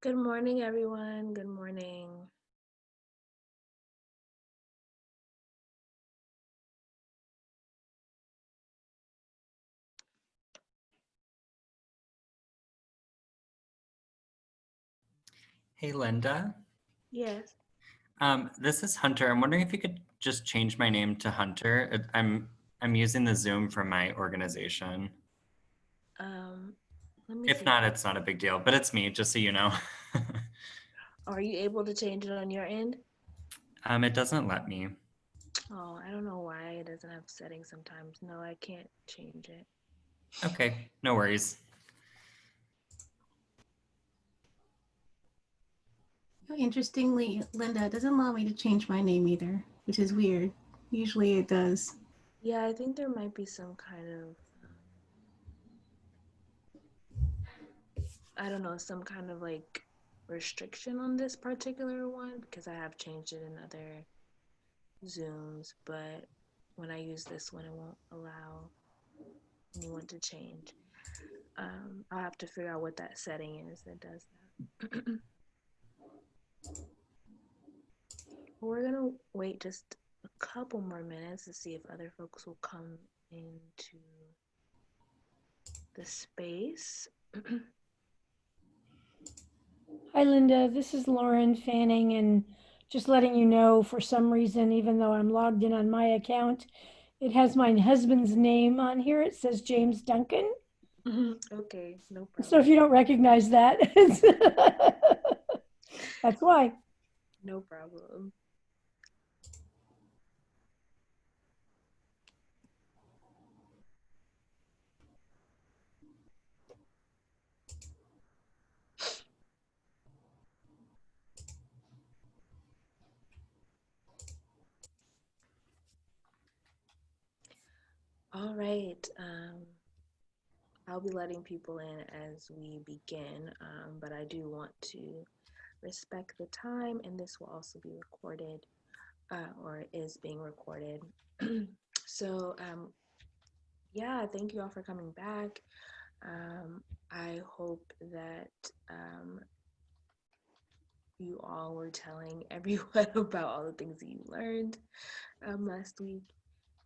Good morning, everyone. Good morning. Hey, Linda. Yes. This is Hunter. I'm wondering if you could just change my name to Hunter. I'm using the Zoom from my organization. Um, Let me If see. not, it's not a big deal, but it's me, just so you know. Are you able to change it on your end? It doesn't let me. Oh, I don't know why it doesn't have settings sometimes. No, I can't change it. Okay, no worries. Interestingly, Linda, it doesn't allow me to change my name either, which is weird. Usually it does. Yeah, I think there might be some kind of, I don't know, some kind of like restriction on this particular one because I have changed it in other Zooms, but when I use this one, it won't allow anyone to change. I'll have to figure out what that setting is that does that. We're gonna wait just a couple more minutes to see if other folks will come into the space. Hi, Linda. This is Lauren Fanning, and just letting you know for some reason, even though I'm logged in on my account, it has my husband's name on here. It says James Duncan. Okay, no So if problem. you don't recognize that, that's why. No problem. All right. I'll be letting people in as we begin, but I do want to respect the time, and this will also be recorded or is being recorded. So, yeah, thank you all for coming back. I hope that you all were telling everyone about all the things that you learned last week.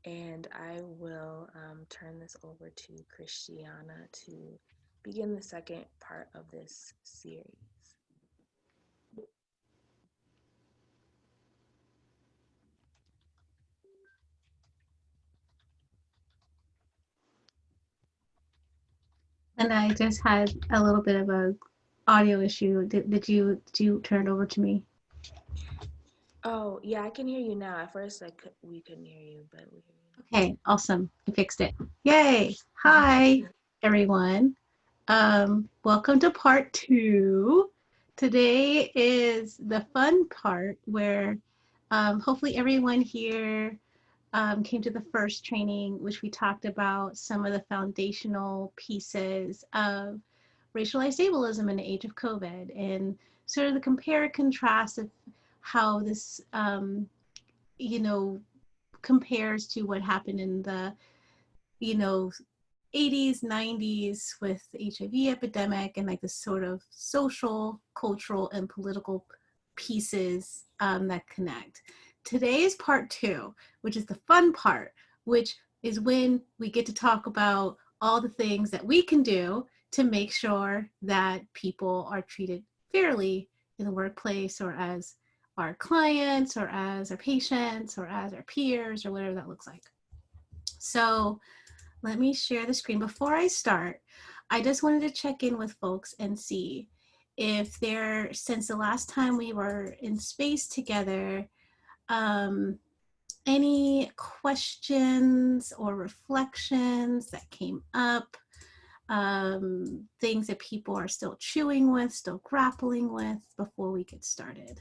And I will turn this over to ChrisTiana to begin the second part of this series. And I just had a little bit of a audio issue. Did you turn it over to me? Oh, yeah, I can hear you now. At first, we couldn't hear you, but we hear you Okay, awesome. I fixed it. Yay. Hi, everyone. Welcome to part 2. Today is the fun part where hopefully everyone here came to the first training, which we talked about some of the foundational pieces of racialized ableism in the age of COVID and sort of the compare and contrast of how this, you know, compares to what happened in the, you know, 80s, 90s with the HIV epidemic and like the sort of social, cultural, and political pieces that connect. Today is part 2, which is the fun part, which is when we get to talk about all the things that we can do to make sure that people are treated fairly in the workplace or as our clients or as our patients or as our peers or whatever that looks like. So let me share the screen. Before I start, I just wanted to check in with folks and see if there, since the last time we were in space together, any questions or reflections that came up, things that people are still chewing with, still grappling with before we get started.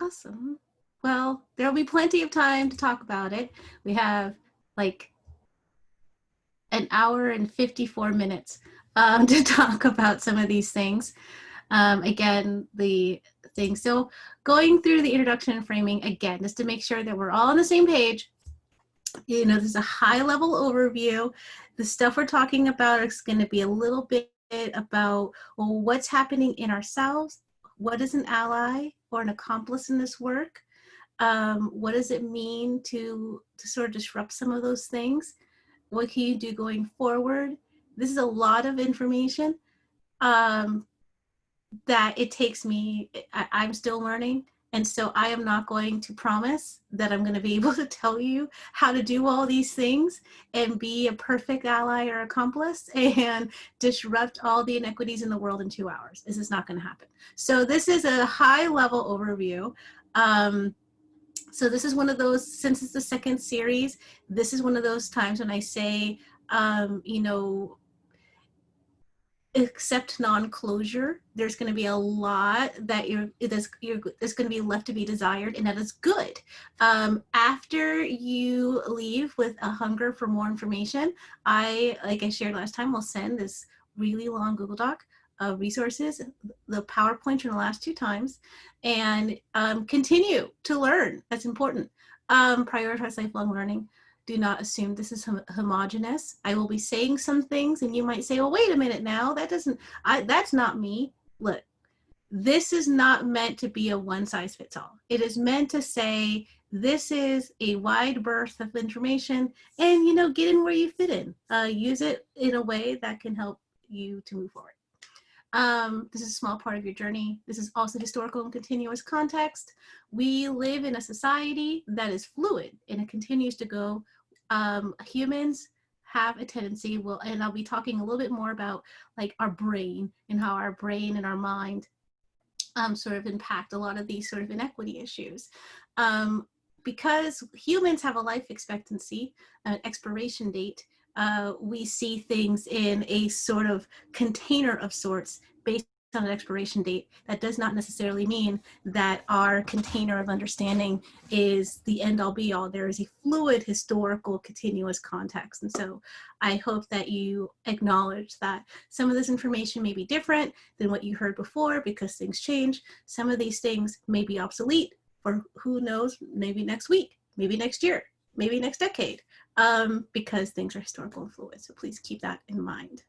Awesome. Well, there'll be plenty of time to talk about it. We have like an hour and 54 minutes to talk about some of these things. Again, the thing. So going through the introduction and framing again, just to make sure that we're all on the same page. There's a high level overview. The stuff we're talking about is going to be a little bit about, well, what's happening in ourselves. What is an ally or an accomplice in this work? What does it mean to sort of disrupt some of those things? What can you do going forward? This is a lot of information that it takes me, I'm still learning. And so I am not going to promise that I'm going to be able to tell you how to do all these things and be a perfect ally or accomplice and disrupt all the inequities in the world in 2 hours. This is not going to happen. So this is a high level overview. So this is one of those, since it's the second series, this is one of those times when I say, accept non-closure. There's going to be a lot that there's going to be left to be desired, and that is good. After you leave with a hunger for more information, like I shared last time, will send this really long Google Doc of resources, the PowerPoint from the last 2 times, and continue to learn. That's important. Prioritize lifelong learning. Do not assume this is homogenous. I will be saying some things and you might say, well, wait a minute now, that's not me. Look, this is not meant to be a one size fits all. It is meant to say, this is a wide berth of information and, get in where you fit in. Use it in a way that can help you to move forward. This is a small part of your journey. This is also historical and continuous context. We live in a society that is fluid and it continues to go. Humans have a tendency, and I'll be talking a little bit more about like our brain and how our brain and our mind sort of impact a lot of these sort of inequity issues. Because humans have a life expectancy, an expiration date, we see things in a sort of container of sorts based on an expiration date. That does not necessarily mean that our container of understanding is the end all be all. There is a fluid, historical, continuous context. And so I hope that you acknowledge that some of this information may be different than what you heard before because things change. Some of these things may be obsolete for who knows, maybe next week, maybe next year, maybe next decade. Because things are historical and fluid. So please keep that in mind.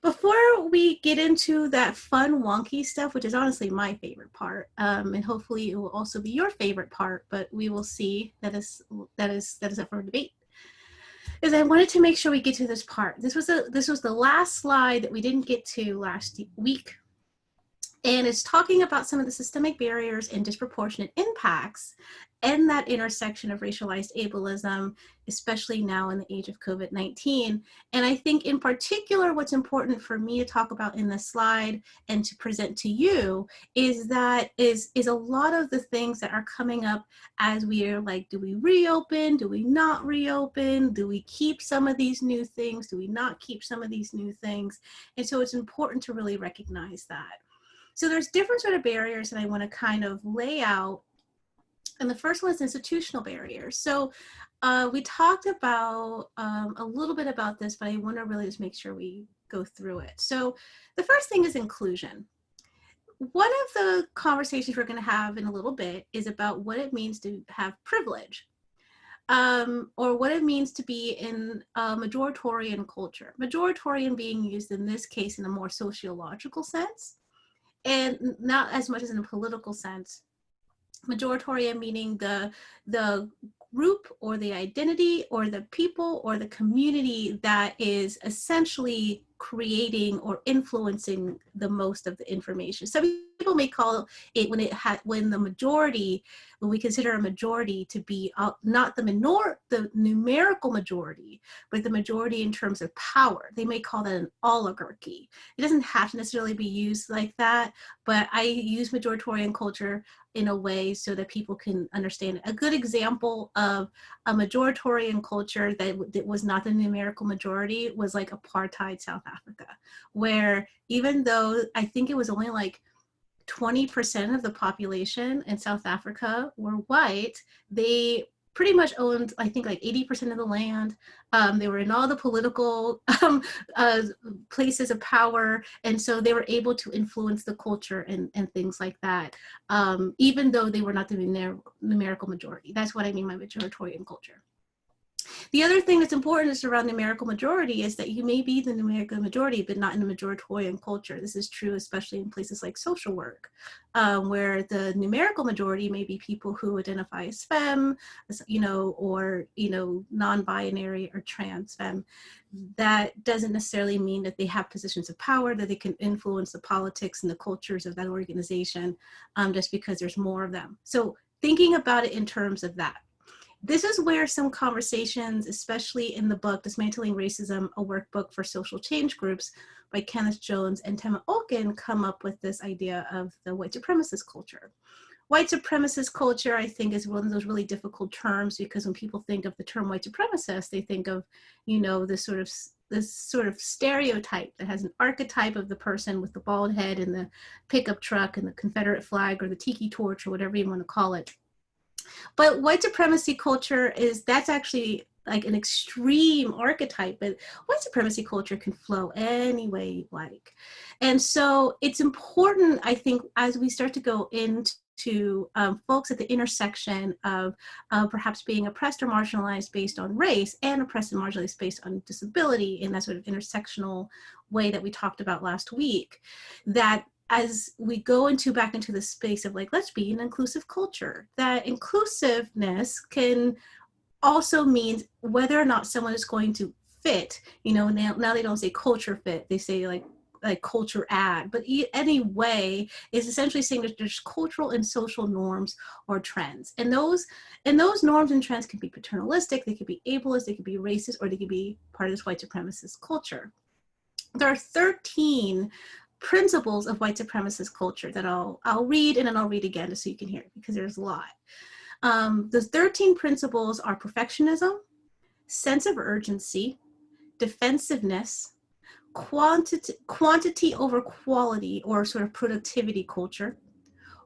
Before we get into that fun, wonky stuff, which is honestly my favorite part, and hopefully it will also be your favorite part, but we will see. That is up for debate. Is I wanted to make sure we get to this part. This was the last slide that we didn't get to last week. And it's talking about some of the systemic barriers and disproportionate impacts and that intersection of racialized ableism, especially now in the age of COVID-19. And I think in particular, what's important for me to talk about in this slide and to present to you is that is a lot of the things that are coming up as we are like, do we reopen? Do we not reopen? Do we keep some of these new things? Do we not keep some of these new things? And so it's important to really recognize that. So there's different sort of barriers that I want to kind of lay out. And the first one is institutional barriers. So we talked about a little bit about this, but I want to really just make sure we go through it. So the first thing is inclusion. One of the conversations we're going to have in a little bit is about what it means to have privilege. Or what it means to be in a majoritarian culture. Majoritarian being used in this case in a more sociological sense, and not as much as in a political sense. Majoritarian meaning the group or the identity or the people or the community that is essentially creating or influencing the most of the information. Some people may call it when the majority, when we consider a majority to be not the numerical majority, but the majority in terms of power. They may call that an oligarchy. It doesn't have to necessarily be used like that, but I use majoritarian culture in a way so that people can understand it. A good example of a majoritarian culture that was not the numerical majority was like apartheid South Africa, where even though I think it was only like 20% of the population in South Africa were white, they pretty much owned, I think, like 80% of the land. They were in all the political places of power. And so they were able to influence the culture and things like that, even though they were not the numerical majority. That's what I mean by majoritarian culture. The other thing that's important is around numerical majority is that you may be the numerical majority, but not in a majoritarian culture. This is true, especially in places like social work, where the numerical majority may be people who identify as femme, or, non-binary or trans femme. That doesn't necessarily mean that they have positions of power, that they can influence the politics and the cultures of that organization, just because there's more of them. So thinking about it in terms of that. This is where some conversations, especially in the book, Dismantling Racism, a workbook for social change groups by Kenneth Jones and Tema Olkin, come up with this idea of the white supremacist culture. White supremacist culture, I think, is one of those really difficult terms, because when people think of the term white supremacist, they think of, this sort of stereotype that has an archetype of the person with the bald head and the pickup truck and the Confederate flag or the tiki torch or whatever you want to call it. But white supremacy culture that's actually like an extreme archetype, but white supremacy culture can flow any way you like. And so it's important, I think, as we start to go into folks at the intersection of perhaps being oppressed or marginalized based on race, and oppressed and marginalized based on disability, in that sort of intersectional way that we talked about last week, that as we go back into the space of like, let's be an inclusive culture, that inclusiveness can also mean whether or not someone is going to fit, now they don't say culture fit, they say like culture add, but anyway is essentially saying that there's cultural and social norms or trends, and those norms and trends can be paternalistic, they could be ableist, they could be racist, or they could be part of this white supremacist culture. There are 13 principles of white supremacist culture that I'll read, and then I'll read again just so you can hear it, because there's a lot. The 13 principles are perfectionism, sense of urgency, defensiveness, quantity over quality, or sort of productivity culture,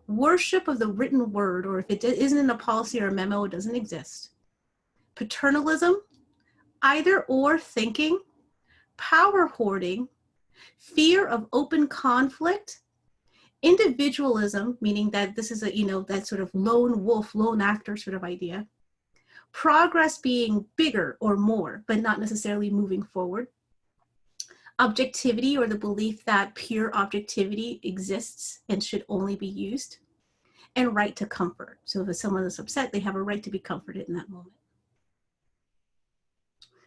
worship of the written word, or if it isn't in a policy or a memo, it doesn't exist, paternalism, either or thinking, power hoarding, fear of open conflict, individualism, meaning that this is that sort of lone wolf, lone actor sort of idea, progress being bigger or more, but not necessarily moving forward, objectivity, or the belief that pure objectivity exists and should only be used, and right to comfort. So if someone is upset, they have a right to be comforted in that moment.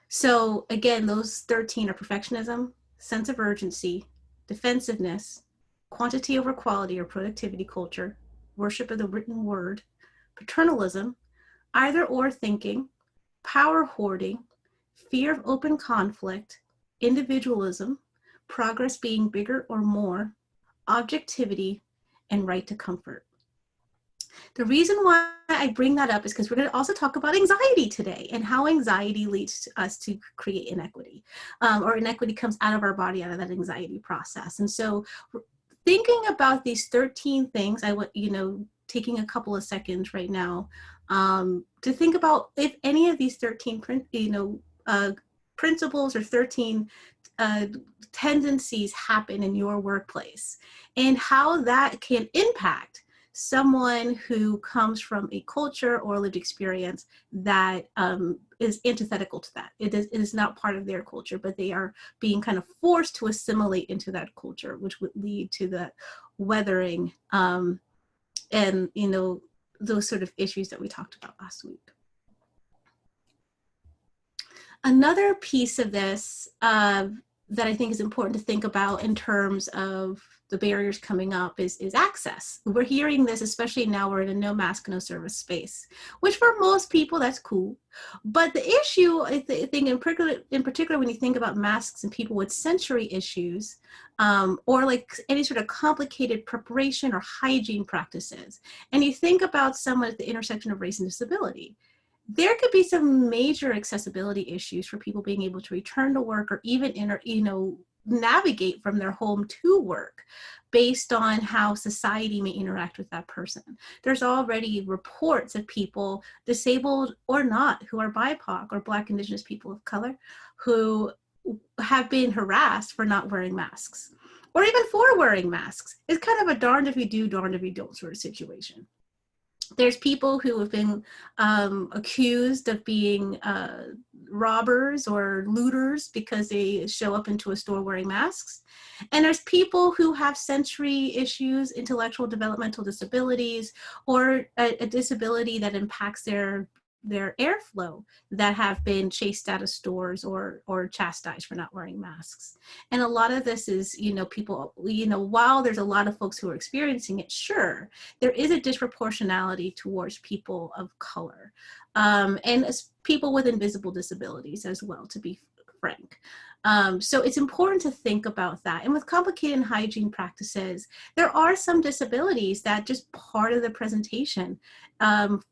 So again, those 13 are perfectionism, sense of urgency, defensiveness, quantity over quality or productivity culture, worship of the written word, paternalism, either or thinking, power hoarding, fear of open conflict, individualism, progress being bigger or more, objectivity, and right to comfort. The reason why I bring that up is because we're going to also talk about anxiety today, and how anxiety leads to us to create inequity, or inequity comes out of our body, out of that anxiety process. And so thinking about these 13 things, I want, taking a couple of seconds right now to think about if any of these 13 principles or 13 tendencies happen in your workplace, and how that can impact someone who comes from a culture or lived experience that is antithetical to that. It is not part of their culture, but they are being kind of forced to assimilate into that culture, which would lead to that weathering and those sort of issues that we talked about last week. Another piece of this that I think is important to think about in terms of the barriers coming up is access. We're hearing this, especially now we're in a no mask, no service space, which for most people, that's cool. But the issue, I think in particular, when you think about masks and people with sensory issues, or like any sort of complicated preparation or hygiene practices, and you think about someone at the intersection of race and disability, there could be some major accessibility issues for people being able to return to work, or even navigate from their home to work based on how society may interact with that person. There's already reports of people, disabled or not, who are BIPOC or Black, Indigenous people of color, who have been harassed for not wearing masks, or even for wearing masks. It's kind of a darned if you do, darned if you don't sort of situation. There's people who have been accused of being robbers or looters because they show up into a store wearing masks. And there's people who have sensory issues, intellectual developmental disabilities, or a disability that impacts their airflow, that have been chased out of stores or chastised for not wearing masks. And a lot of this is, people, while there's a lot of folks who are experiencing it, sure, there is a disproportionality towards people of color, and people with invisible disabilities as well, to be frank. So it's important to think about that. And with complicated hygiene practices, there are some disabilities that just part of the presentation,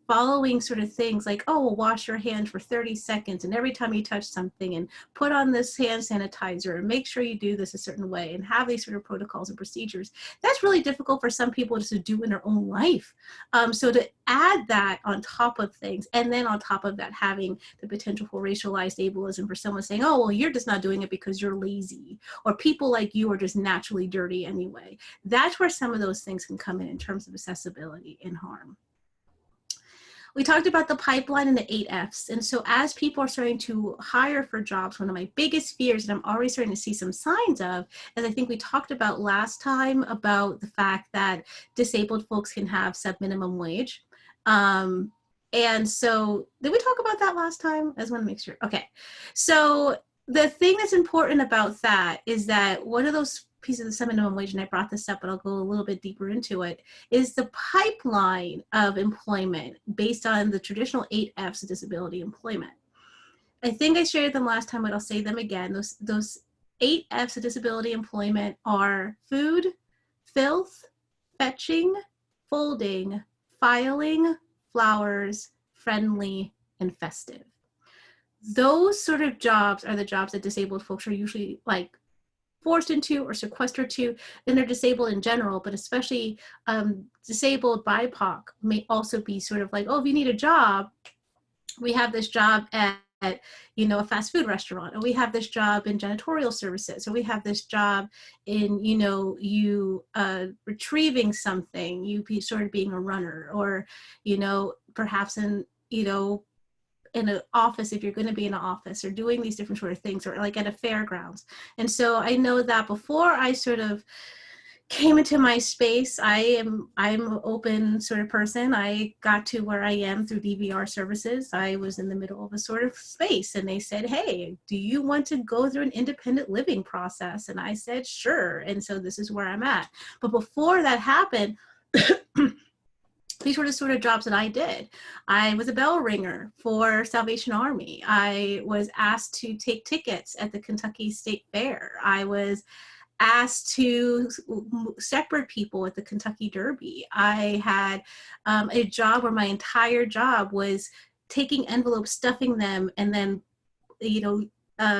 following sort of things like, oh, well, wash your hands for 30 seconds, and every time you touch something, and put on this hand sanitizer, and make sure you do this a certain way, and have these sort of protocols and procedures. That's really difficult for some people just to do in their own life. So to add that on top of things, and then on top of that, having the potential for racialized ableism, for someone saying, oh, well, you're just not doing it because you're lazy, or people like you are just naturally dirty anyway. That's where some of those things can come in terms of accessibility and harm. We talked about the pipeline and the 8 F's. And so as people are starting to hire for jobs, one of my biggest fears that I'm already starting to see some signs of, as I think we talked about last time, about the fact that disabled folks can have sub-minimum wage. And so, did we talk about that last time? I just want to make sure. Okay. So the thing that's important about that is that one of those pieces of sub-minimum wage, and I brought this up, but I'll go a little bit deeper into it, is the pipeline of employment based on the traditional 8 F's of disability employment. I think I shared them last time, but I'll say them again. Those 8 F's of disability employment are food, filth, fetching, folding, filing, flowers, friendly, and festive. Those sort of jobs are the jobs that disabled folks are usually like forced into or sequestered to, and they're disabled in general, but especially disabled BIPOC may also be sort of like, oh, if you need a job, we have this job at a fast food restaurant, or we have this job in janitorial services, or we have this job in, you retrieving something, you be sort of being a runner, or, perhaps in, in an office, if you're going to be in an office, or doing these different sort of things, or like at a fairgrounds. And so I know that before I sort of came into my space, I'm an open sort of person. I got to where I am through DVR services. I was in the middle of a sort of space, and they said, hey, do you want to go through an independent living process? And I said, sure. And so this is where I'm at. But before that happened, these were the sort of jobs that I did. I was a bell ringer for Salvation Army. I was asked to take tickets at the Kentucky State Fair. I was asked to shepherd people at the Kentucky Derby. I had a job where my entire job was taking envelopes, stuffing them, and then,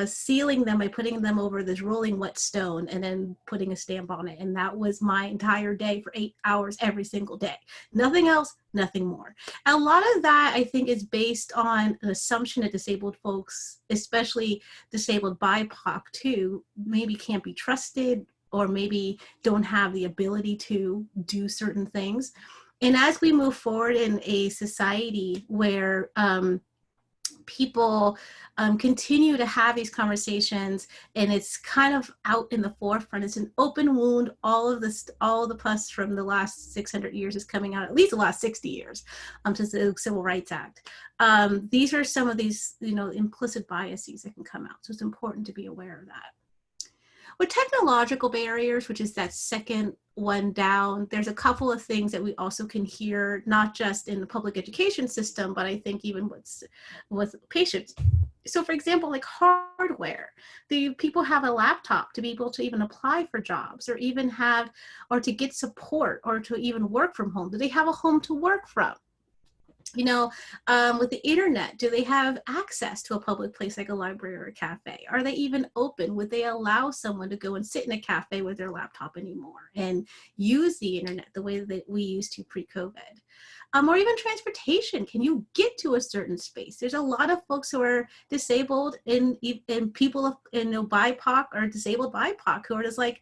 sealing them by putting them over this rolling wet stone and then putting a stamp on it. And that was my entire day for 8 hours every single day. Nothing else, nothing more. And a lot of that, I think, is based on an assumption that disabled folks, especially disabled BIPOC too, maybe can't be trusted, or maybe don't have the ability to do certain things. And as we move forward in a society where people continue to have these conversations, and it's kind of out in the forefront, it's an open wound. All the pus from the last 600 years is coming out, at least the last 60 years, since the Civil Rights Act. These are some of these, implicit biases that can come out. So it's important to be aware of that. With technological barriers, which is that second one down, there's a couple of things that we also can hear, not just in the public education system, but I think even with patients. So for example, like hardware, the people have a laptop to be able to even apply for jobs, or even or to get support, or to even work from home. Do they have a home to work from? With the internet, do they have access to a public place like a library or a cafe? Are they even open? Would they allow someone to go and sit in a cafe with their laptop anymore and use the internet the way that we used to pre-COVID? Or even transportation. Can you get to a certain space? There's a lot of folks who are disabled and people in BIPOC or disabled BIPOC who are just like,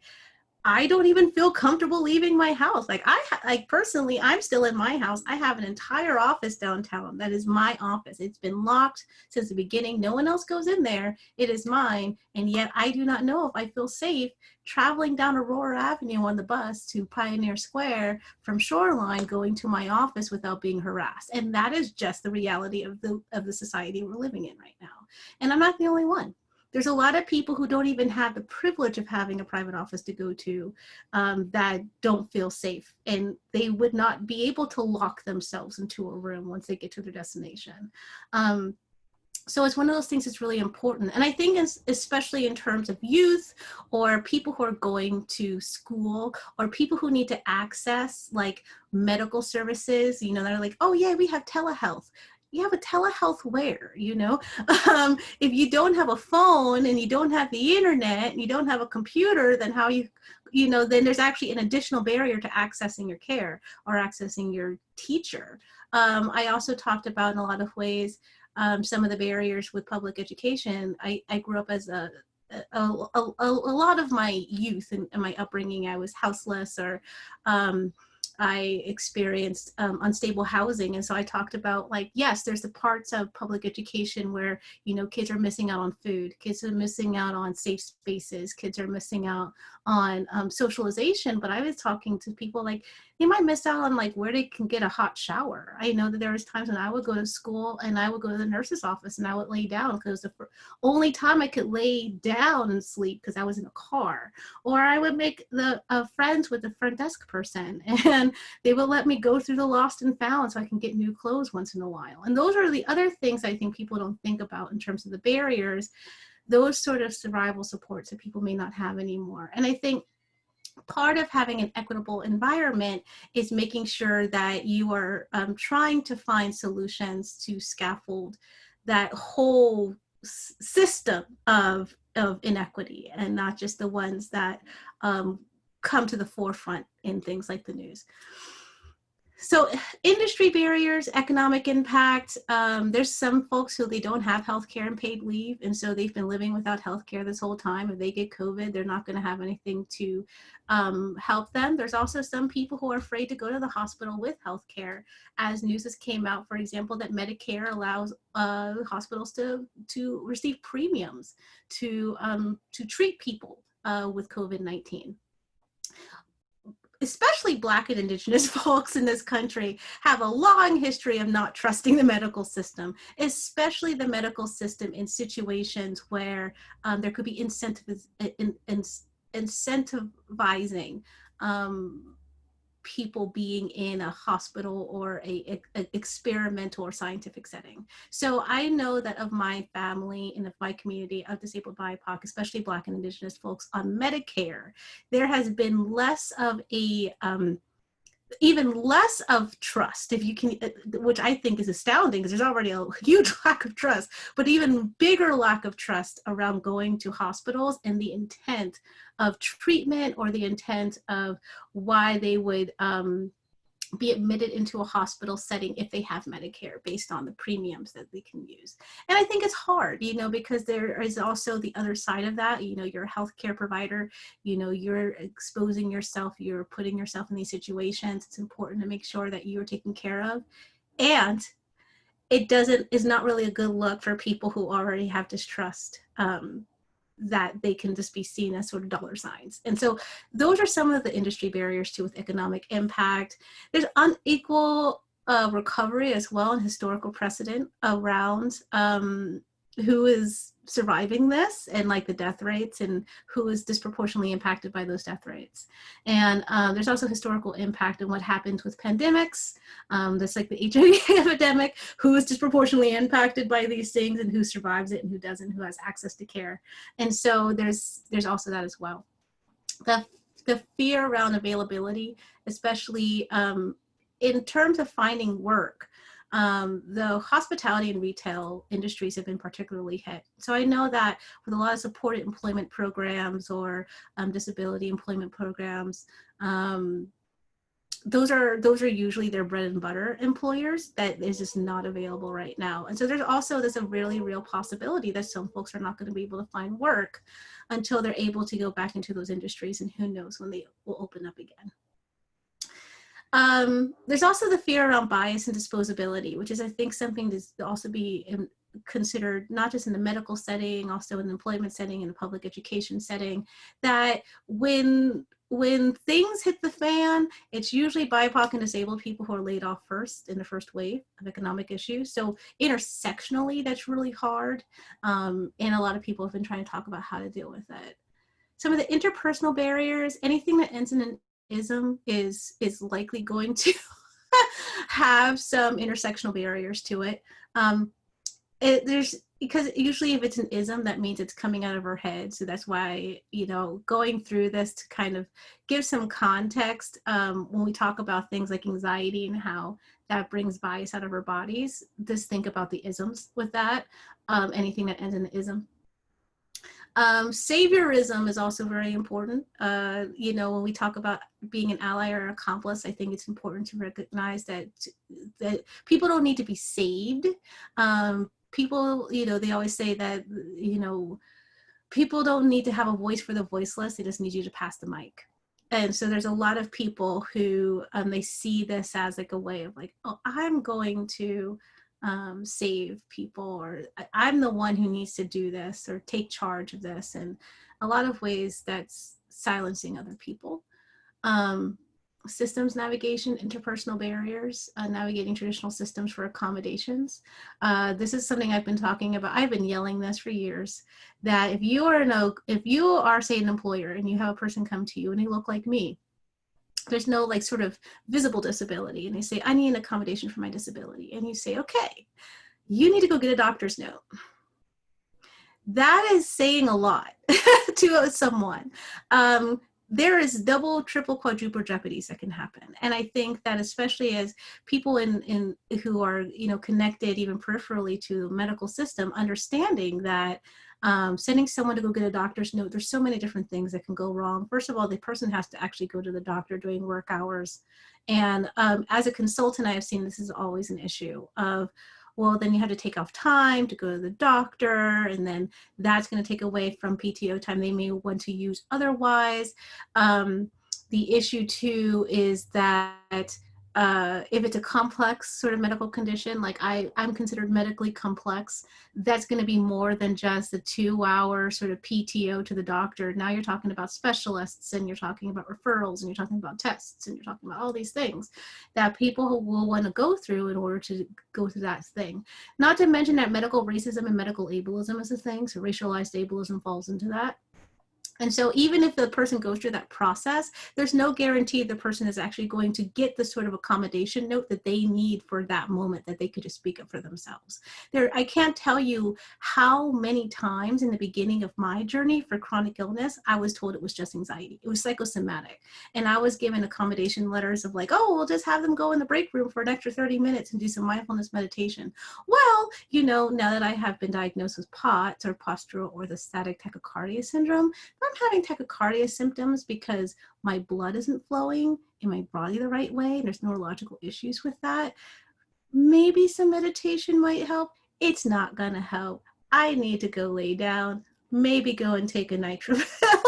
I don't even feel comfortable leaving my house. Like personally, I'm still in my house. I have an entire office downtown. That is my office. It's been locked since the beginning. No one else goes in there. It is mine. And yet I do not know if I feel safe traveling down Aurora Avenue on the bus to Pioneer Square from Shoreline going to my office without being harassed. And that is just the reality of the society we're living in right now. And I'm not the only one. There's a lot of people who don't even have the privilege of having a private office to go to that don't feel safe, and they would not be able to lock themselves into a room once they get to their destination. So it's one of those things that's really important. And I think especially in terms of youth or people who are going to school or people who need to access like medical services, you know, they're like, oh yeah, we have telehealth. You have a telehealth where, you know, if you don't have a phone and you don't have the internet and you don't have a computer, then how you know, then there's actually an additional barrier to accessing your care or accessing your teacher. I also talked about in a lot of ways some of the barriers with public education. I grew up as a lot of my youth and my upbringing, I was houseless or I experienced unstable housing. And so I talked about like, yes, there's the parts of public education where, you know, kids are missing out on food, kids are missing out on safe spaces, kids are missing out on socialization. But I was talking to people like, they might miss out on like where they can get a hot shower. I know that there was times when I would go to school and I would go to the nurse's office and I would lay down because the only time I could lay down and sleep because I was in a car. Or I would make the friends with the front desk person and they would let me go through the lost and found so I can get new clothes once in a while. And those are the other things I think people don't think about in terms of the barriers, those sort of survival supports that people may not have anymore. And I think part of having an equitable environment is making sure that you are trying to find solutions to scaffold that whole system of inequity and not just the ones that come to the forefront in things like the news. So industry barriers, economic impact, there's some folks who they don't have healthcare and paid leave, and so they've been living without healthcare this whole time. If they get COVID, they're not gonna have anything to help them. There's also some people who are afraid to go to the hospital with healthcare, as news has came out, for example, that Medicare allows hospitals to receive premiums to treat people with COVID-19. Especially Black and Indigenous folks in this country have a long history of not trusting the medical system, especially the medical system in situations where there could be incentivizing people being in a hospital or a experimental or scientific setting. So I know that of my family and of my community of disabled BIPOC, especially Black and Indigenous folks on Medicare, there has been less of a even less of trust, if you can, which I think is astounding because there's already a huge lack of trust, but even bigger lack of trust around going to hospitals and the intent of treatment or the intent of why they would be admitted into a hospital setting if they have Medicare based on the premiums that they can use. And I think it's hard, you know, because there is also the other side of that. You know, you're a healthcare provider, you know, you're exposing yourself, you're putting yourself in these situations. It's important to make sure that you're taken care of. And it is not really a good look for people who already have distrust that they can just be seen as sort of dollar signs. And so those are some of the industry barriers too with economic impact. There's unequal recovery as well and historical precedent around who is surviving this and like the death rates and who is disproportionately impacted by those death rates. And there's also historical impact on what happens with pandemics. That's like the HIV epidemic, who is disproportionately impacted by these things and who survives it and who doesn't, who has access to care. And so there's also that as well. The fear around availability, especially in terms of finding work. The hospitality and retail industries have been particularly hit. So I know that with a lot of supported employment programs or disability employment programs, those are usually their bread and butter employers that is just not available right now. And so there's a really real possibility that some folks are not going to be able to find work until they're able to go back into those industries, and who knows when they will open up again. There's also the fear around bias and disposability, which is, I think, something to also be considered, not just in the medical setting, also in the employment setting, in the public education setting, that when things hit the fan, it's usually BIPOC and disabled people who are laid off first in the first wave of economic issues. So intersectionally, that's really hard. And a lot of people have been trying to talk about how to deal with it. Some of the interpersonal barriers, anything that ends in an ism is likely going to have some intersectional barriers to it. Because usually if it's an ism, that means it's coming out of our head. So that's why, going through this to kind of give some context, when we talk about things like anxiety and how that brings bias out of our bodies, just think about the isms with that, anything that ends in an ism. Saviorism is also very important. When we talk about being an ally or accomplice, I think it's important to recognize that people don't need to be saved. People, they always say that, people don't need to have a voice for the voiceless. They just need you to pass the mic. And so there's a lot of people who they see this as like a way of like, oh, I'm going to save people, or I'm the one who needs to do this or take charge of this. And a lot of ways that's silencing other people. Systems navigation, interpersonal barriers, navigating traditional systems for accommodations. This is something I've been talking about. I've been yelling this for years, that if you are say an employer and you have a person come to you and they look like me, there's no like sort of visible disability, and they say, I need an accommodation for my disability. And you say, okay, you need to go get a doctor's note. That is saying a lot to someone. There is double, triple, quadruple jeopardies that can happen. And I think that especially as people in who are, connected even peripherally to the medical system, understanding that sending someone to go get a doctor's note, there's so many different things that can go wrong. First of all, the person has to actually go to the doctor during work hours. And as a consultant, I have seen this is always an issue of, well, then you have to take off time to go to the doctor, and then that's going to take away from PTO time they may want to use otherwise. The issue too is that if it's a complex sort of medical condition, like I'm considered medically complex, that's going to be more than just a 2-hour sort of PTO to the doctor. Now you're talking about specialists, and you're talking about referrals, and you're talking about tests, and you're talking about all these things that people will want to go through in order to go through that thing. Not to mention that medical racism and medical ableism is a thing. So racialized ableism falls into that. And so even if the person goes through that process, there's no guarantee the person is actually going to get the sort of accommodation note that they need for that moment, that they could just speak up for themselves. I can't tell you how many times in the beginning of my journey for chronic illness, I was told it was just anxiety. It was psychosomatic. And I was given accommodation letters of like, oh, we'll just have them go in the break room for an extra 30 minutes and do some mindfulness meditation. Well, now that I have been diagnosed with POTS, or postural orthostatic tachycardia syndrome, I'm having tachycardia symptoms because my blood isn't flowing in my body the right way, and there's neurological issues with that. Maybe some meditation might help. It's not going to help. I need to go lay down, maybe go and take a nitro pill.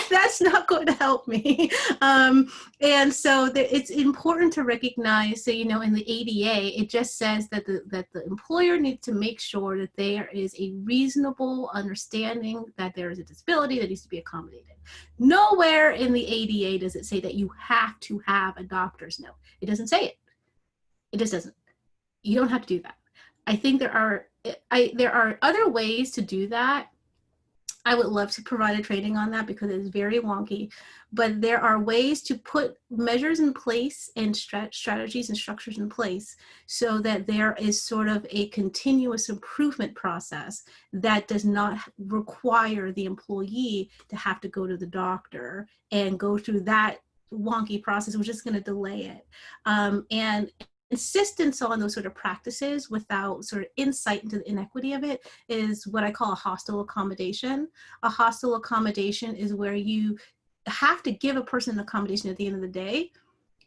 That's not going to help me. And so it's important to recognize that, in the ADA, it just says that the employer needs to make sure that there is a reasonable understanding that there is a disability that needs to be accommodated. Nowhere in the ADA does it say that you have to have a doctor's note. It doesn't say it. It just doesn't. You don't have to do that. I think there are other ways to do that. I would love to provide a training on that because it's very wonky, but there are ways to put measures in place and strategies and structures in place so that there is sort of a continuous improvement process that does not require the employee to have to go to the doctor and go through that wonky process, which is going to delay it. And insistence on those sort of practices without sort of insight into the inequity of it is what I call a hostile accommodation. A hostile accommodation is where you have to give a person an accommodation at the end of the day,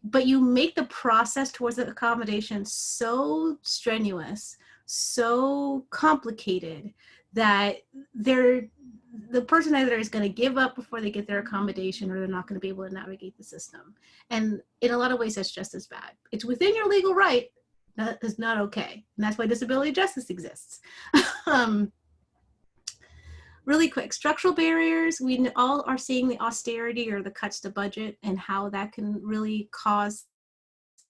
but you make the process towards the accommodation so strenuous, so complicated that the person either is going to give up before they get their accommodation, or they're not going to be able to navigate the system. And in a lot of ways, that's just as bad. It's within your legal right. That is not okay. And that's why disability justice exists. Really quick, structural barriers. We all are seeing the austerity or the cuts to budget and how that can really cause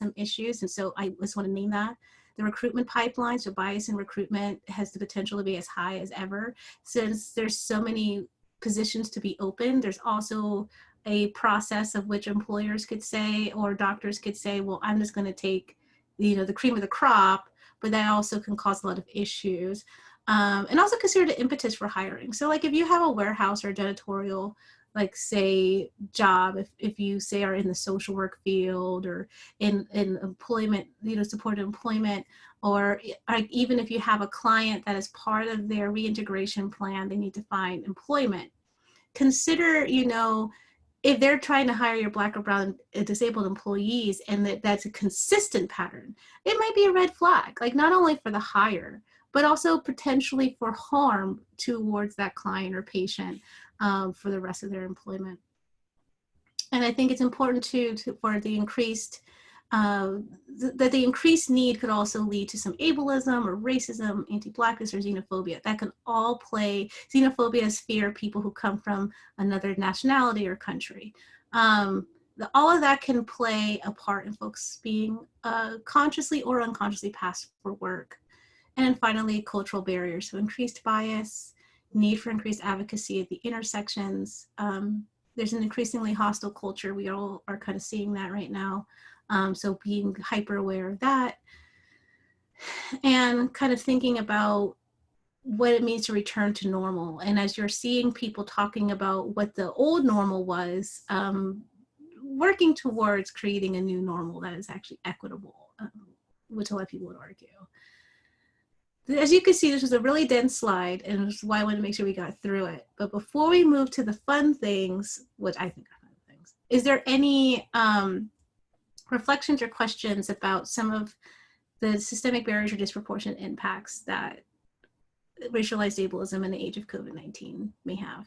some issues. And so I just want to name that. The recruitment pipeline, so bias in recruitment has the potential to be as high as ever. Since there's so many positions to be open, there's also a process of which employers could say, or doctors could say, well, I'm just going to take, the cream of the crop, but that also can cause a lot of issues. And also consider the impetus for hiring. So like if you have a warehouse or janitorial, like say job, if you say are in the social work field or in employment, supported employment, or like even if you have a client that is part of their reintegration plan, they need to find employment. Consider, if they're trying to hire your Black or brown disabled employees and that's a consistent pattern, it might be a red flag, like not only for the hire, but also potentially for harm towards that client or patient for the rest of their employment. And I think it's important for the increased, that the increased need could also lead to some ableism or racism, anti-Blackness, or xenophobia. That can all play. Xenophobia is fear of people who come from another nationality or country. All of that can play a part in folks being consciously or unconsciously passed for work. And then finally, cultural barriers. So increased bias, need for increased advocacy at the intersections. There's an increasingly hostile culture. We all are kind of seeing that right now. So being hyper aware of that and kind of thinking about what it means to return to normal. And as you're seeing people talking about what the old normal was, working towards creating a new normal that is actually equitable, which a lot of people would argue. As you can see, this was a really dense slide, and this is why I wanted to make sure we got through it. But before we move to the fun things, which I think are fun things, is there any reflections or questions about some of the systemic barriers or disproportionate impacts that racialized ableism in the age of COVID-19 may have?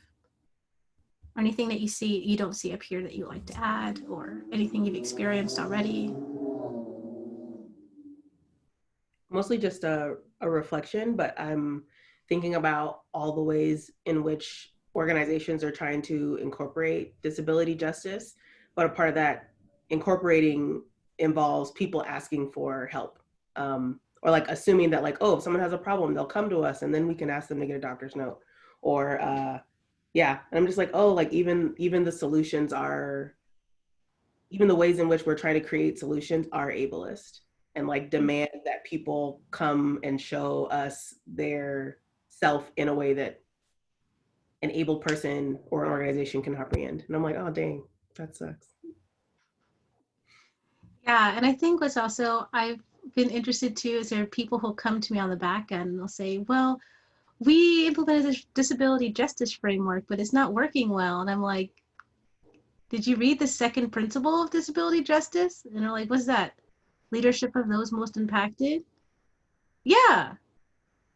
Or anything that you don't see up here that you'd like to add, or anything you've experienced already? Mostly just a reflection, but I'm thinking about all the ways in which organizations are trying to incorporate disability justice, but a part of that incorporating involves people asking for help, or like assuming that like, oh, if someone has a problem, they'll come to us and then we can ask them to get a doctor's note, or yeah. And I'm just like, oh, like even the solutions are, even the ways in which we're trying to create solutions are ableist, and like demand that people come and show us their self in a way that an able person or an organization can comprehend. And I'm like, oh, dang, that sucks. Yeah, and I think what's also, I've been interested too, is there are people who'll come to me on the back end and they'll say, well, we implemented this disability justice framework, but it's not working well. And I'm like, did you read the second principle of disability justice? And they're like, what's that? Leadership of those most impacted? Yeah.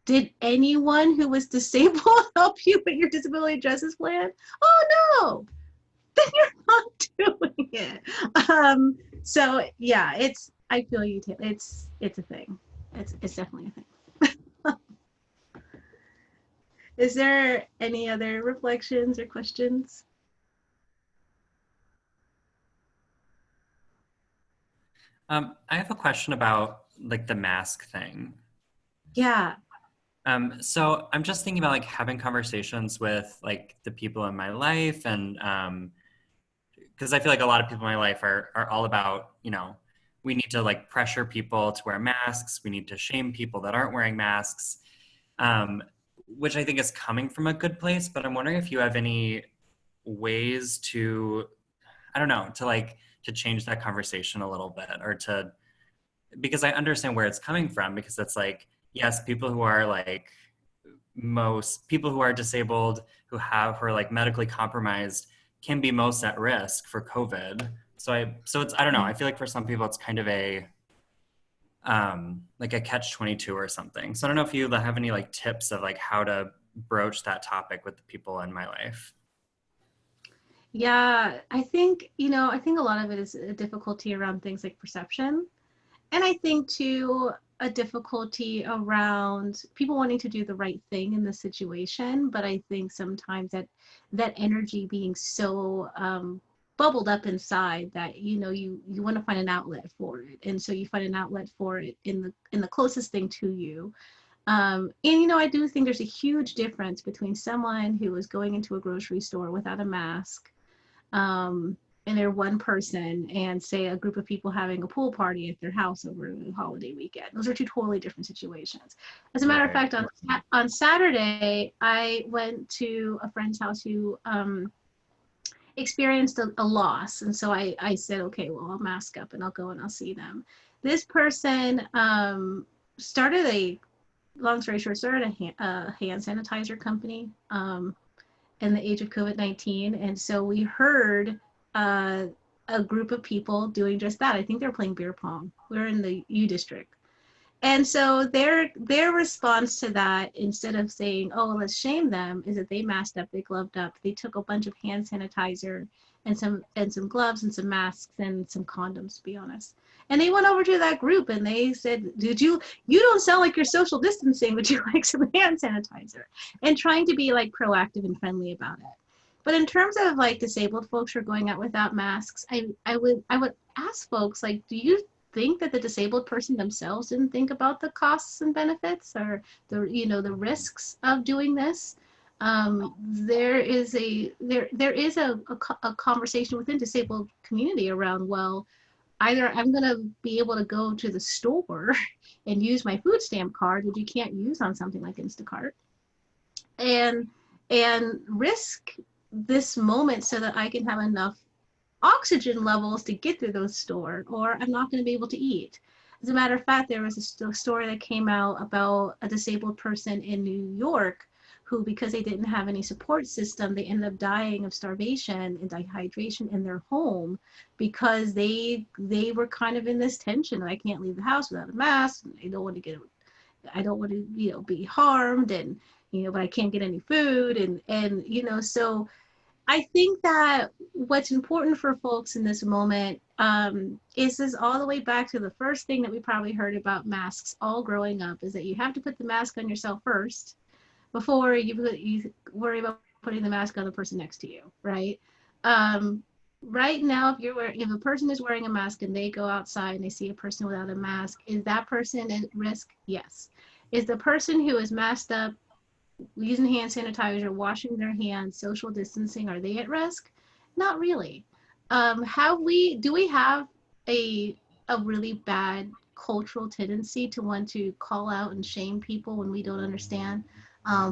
Did anyone who was disabled help you with your disability justice plan? Oh no, then you're not doing it. So yeah, I feel you too. It's a thing. It's definitely a thing. Is there any other reflections or questions? I have a question about like the mask thing. Yeah. So I'm just thinking about like having conversations with like the people in my life, and because I feel like a lot of people in my life are all about, we need to like pressure people to wear masks. We need to shame people that aren't wearing masks, which I think is coming from a good place. But I'm wondering if you have any ways to, I don't know, to change that conversation a little bit, or because I understand where it's coming from, because it's like, yes, people who are like, most people who are disabled, who are like medically compromised, can be most at risk for COVID. So it's, I don't know, I feel like for some people it's kind of a like a catch-22 or something. So I don't know if you have any like tips of like how to broach that topic with the people in my life. Yeah, I think, I think a lot of it is a difficulty around things like perception. And I think too, a difficulty around people wanting to do the right thing in the situation. But I think sometimes that energy being so bubbled up inside that, you want to find an outlet for it. And so you find an outlet for it in the closest thing to you. And I do think there's a huge difference between someone who is going into a grocery store without a mask, and they're one person, and say a group of people having a pool party at their house over the holiday weekend. Those are two totally different situations. As a matter of fact, on Saturday, I went to a friend's house who experienced a loss. And so I said, okay, well, I'll mask up and I'll go and I'll see them. This person started long story short, started a hand sanitizer company in the age of COVID-19. And so we heard a group of people doing just that. I think they're playing beer pong. We're in the U district. And so their response to that, instead of saying, oh, let's shame them, is that they masked up, they gloved up, they took a bunch of hand sanitizer and some gloves and some masks and some condoms, to be honest. And they went over to that group and they said, you don't sound like you're social distancing, would you like some hand sanitizer? And trying to be like proactive and friendly about it. But in terms of like disabled folks who are going out without masks, I would ask folks, like, do you think that the disabled person themselves didn't think about the costs and benefits, or the risks of doing this? There is a conversation within disabled community around, well, either I'm going to be able to go to the store and use my food stamp card, which you can't use on something like Instacart, and risk this moment so that I can have enough oxygen levels to get through those stores, or I'm not going to be able to eat. As a matter of fact, there was a story that came out about a disabled person in New York who, because they didn't have any support system, they ended up dying of starvation and dehydration in their home, because they were kind of in this tension. I can't leave the house without a mask. I don't want to be harmed, and but I can't get any food, and so I think that what's important for folks in this moment is this all the way back to the first thing that we probably heard about masks all growing up, is that you have to put the mask on yourself first before you worry about putting the mask on the person next to you, right? Right now, if a person is wearing a mask and they go outside and they see a person without a mask, is that person at risk? Yes. Is the person who is masked up, using hand sanitizer, washing their hands, social distancing, are they at risk? Not really. Do we have a really bad cultural tendency to want to call out and shame people when we don't understand?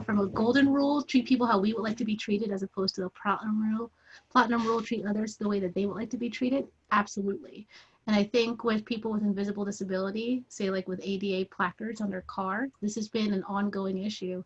From a golden rule, treat people how we would like to be treated, as opposed to the platinum rule, treat others the way that they would like to be treated? Absolutely. And I think with people with invisible disability, say like with ADA placards on their car, this has been an ongoing issue.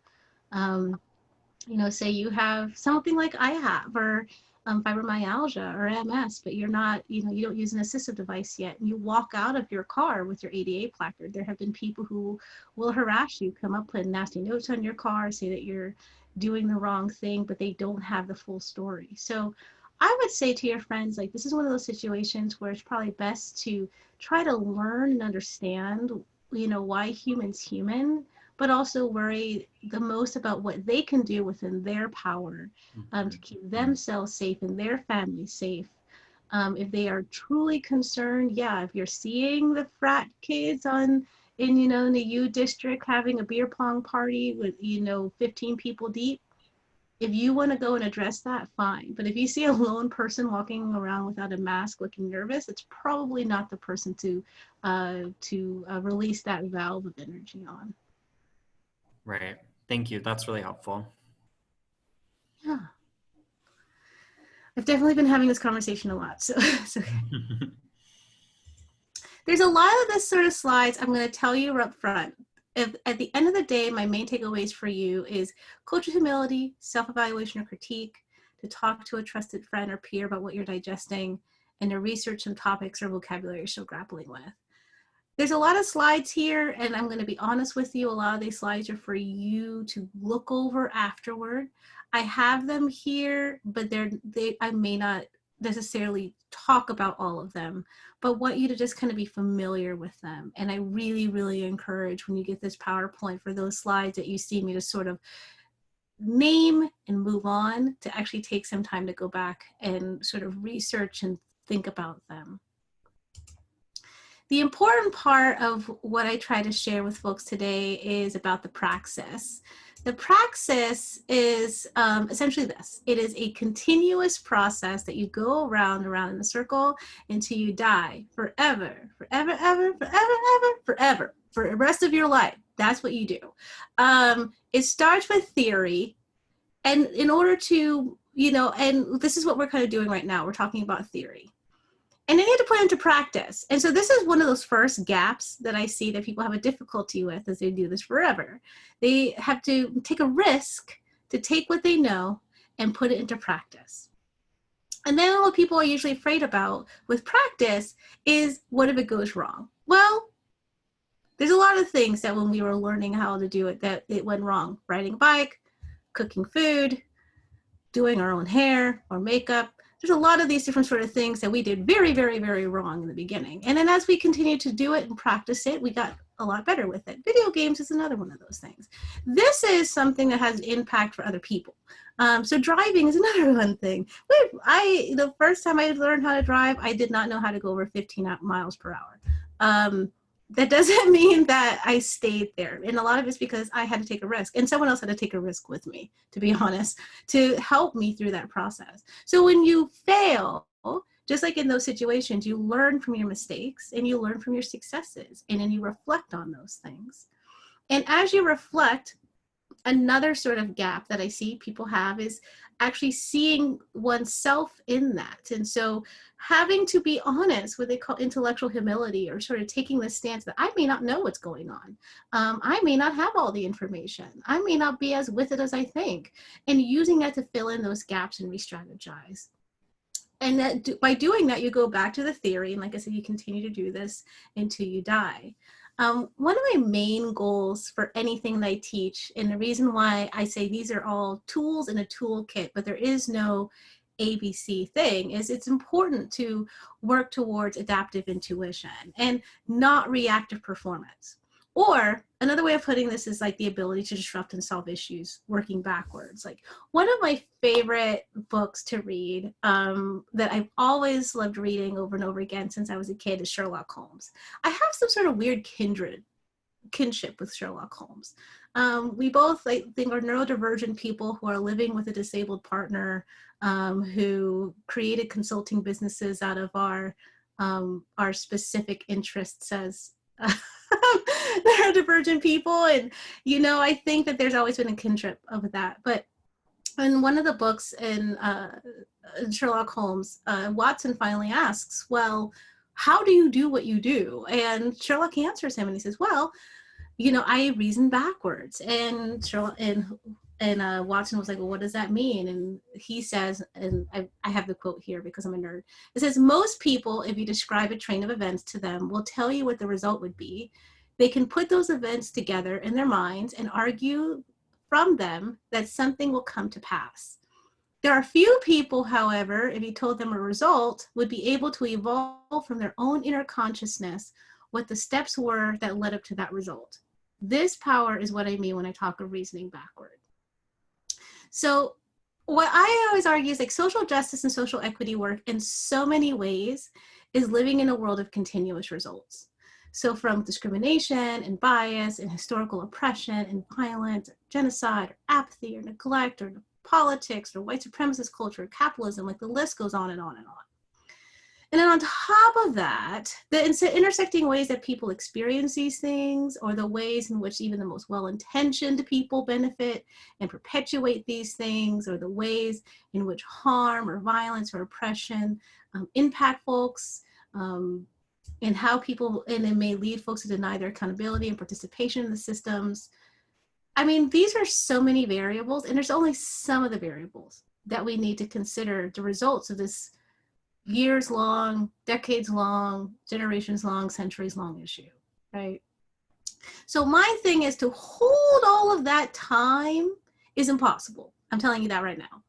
Say you have something like I have, or fibromyalgia or MS, but you're not, you don't use an assistive device yet, and you walk out of your car with your ADA placard. There have been people who will harass you, come up, put nasty notes on your car, say that you're doing the wrong thing, but they don't have the full story. So I would say to your friends, like, this is one of those situations where it's probably best to try to learn and understand, why humans human, but also worry the most about what they can do within their power to keep themselves safe and their family safe. If they are truly concerned, yeah, if you're seeing the frat kids in the U district having a beer pong party with 15 people deep, if you want to go and address that, fine. But if you see a lone person walking around without a mask looking nervous, it's probably not the person to release that valve of energy on. Right. Thank you. That's really helpful. Yeah. I've definitely been having this conversation a lot. So there's a lot of this sort of slides I'm going to tell you up front. If at the end of the day, my main takeaways for you is cultural humility, self-evaluation or critique, to talk to a trusted friend or peer about what you're digesting, and to research some topics or vocabulary you're still grappling with. There's a lot of slides here, and I'm going to be honest with you, a lot of these slides are for you to look over afterward. I have them here, but I may not necessarily talk about all of them, but want you to just kind of be familiar with them. And I really, really encourage when you get this PowerPoint for those slides that you see me to sort of name and move on, to actually take some time to go back and sort of research and think about them. The important part of what I try to share with folks today is about the praxis. The praxis is essentially this. It is a continuous process that you go around in a circle until you die forever, forever, ever, forever, ever, forever, for the rest of your life. That's what you do. It starts with theory. And in order to, and this is what we're kind of doing right now. We're talking about theory. And they need to put into practice. And so this is one of those first gaps that I see that people have a difficulty with as they do this forever. They have to take a risk to take what they know and put it into practice. And then what people are usually afraid about with practice is, what if it goes wrong? Well, there's a lot of things that when we were learning how to do it, that it went wrong. Riding a bike, cooking food, doing our own hair or makeup. There's a lot of these different sort of things that we did very, very, very wrong in the beginning. And then as we continued to do it and practice it, we got a lot better with it. Video games is another one of those things. This is something that has impact for other people. So driving is another one thing. The first time I learned how to drive, I did not know how to go over 15 miles per hour. That doesn't mean that I stayed there. And a lot of it's because I had to take a risk, and someone else had to take a risk with me, to be honest, to help me through that process. So when you fail, just like in those situations, you learn from your mistakes and you learn from your successes, and then you reflect on those things. And as you reflect, another sort of gap that I see people have is actually seeing oneself in that. And so having to be honest, what they call intellectual humility, or sort of taking the stance that I may not know what's going on. I may not have all the information. I may not be as with it as I think, and using that to fill in those gaps and re-strategize. And that by doing that, you go back to the theory. And like I said, you continue to do this until you die. One of my main goals for anything that I teach, and the reason why I say these are all tools in a toolkit, but there is no ABC thing, is it's important to work towards adaptive intuition and not reactive performance. Or another way of putting this is like the ability to disrupt and solve issues working backwards. Like one of my favorite books to read that I've always loved reading over and over again since I was a kid is Sherlock Holmes. I have some sort of weird kinship with Sherlock Holmes. We both, I think, are neurodivergent people who are living with a disabled partner who created consulting businesses out of our specific interests as neurodivergent people. And, I think that there's always been a kinship of that. But in one of the books in Sherlock Holmes, Watson finally asks, well, how do you do what you do? And Sherlock answers him and he says, well, I reason backwards. And Watson was like, well, what does that mean? And he says, and I have the quote here because I'm a nerd. It says, most people, if you describe a train of events to them, will tell you what the result would be. They can put those events together in their minds and argue from them that something will come to pass. There are few people, however, if you told them a result, would be able to evolve from their own inner consciousness what the steps were that led up to that result. This power is what I mean when I talk of reasoning backward. So what I always argue is like social justice and social equity work in so many ways is living in a world of continuous results. So from discrimination and bias and historical oppression and violence, or genocide, or apathy, or neglect, or politics, or white supremacist culture, or capitalism, like the list goes on and on and on. And then on top of that, the intersecting ways that people experience these things, or the ways in which even the most well-intentioned people benefit and perpetuate these things, or the ways in which harm or violence or oppression impact folks, and how people, and it may lead folks to deny their accountability and participation in the systems. I mean, these are so many variables, and there's only some of the variables that we need to consider the results of this years long, decades long, generations long, centuries long issue, right? So my thing is to hold all of that time is impossible. I'm telling you that right now.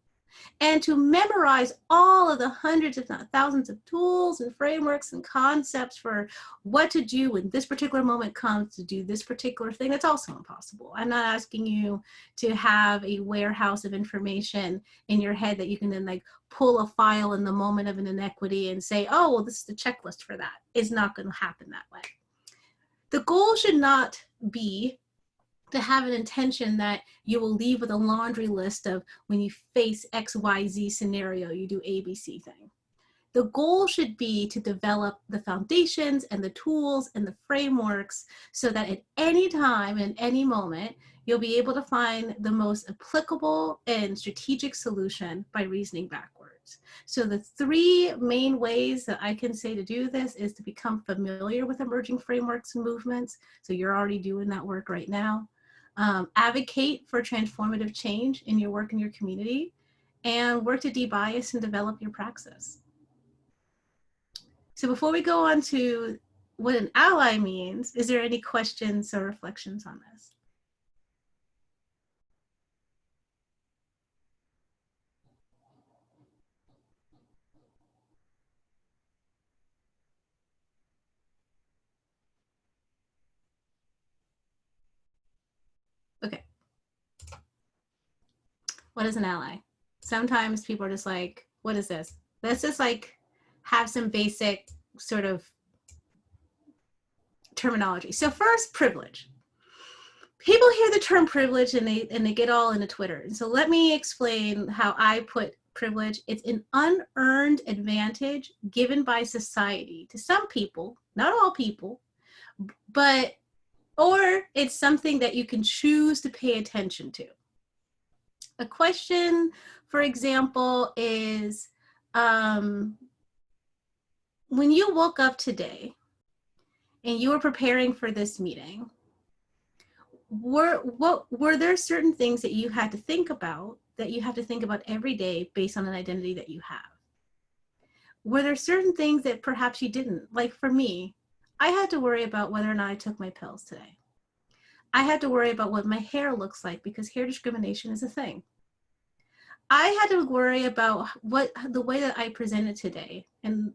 And to memorize all of the hundreds, if not thousands, of tools and frameworks and concepts for what to do when this particular moment comes to do this particular thing, that's also impossible. I'm not asking you to have a warehouse of information in your head that you can then like pull a file in the moment of an inequity and say, oh, well, this is the checklist for that. It's not going to happen that way. The goal should not be to have an intention that you will leave with a laundry list of when you face XYZ scenario, you do ABC thing. The goal should be to develop the foundations and the tools and the frameworks so that at any time, in any moment, you'll be able to find the most applicable and strategic solution by reasoning backwards. So the three main ways that I can say to do this is to become familiar with emerging frameworks and movements. So you're already doing that work right now. Advocate for transformative change in your work in your community, and work to debias and develop your praxis. So before we go on to what an ally means, is there any questions or reflections on this? Okay. What is an ally? Sometimes people are just like, what is this? Let's just like have some basic sort of terminology. So first, privilege. People hear the term privilege and they get all into Twitter. And so let me explain how I put privilege. It's an unearned advantage given by society to some people, not all people, but, or it's something that you can choose to pay attention to. A question, for example, is when you woke up today and you were preparing for this meeting, were there certain things that you had to think about that you have to think about every day based on an identity that you have? Were there certain things that perhaps you didn't? Like for me, I had to worry about whether or not I took my pills today. I had to worry about what my hair looks like because hair discrimination is a thing. I had to worry about what the way that I presented today and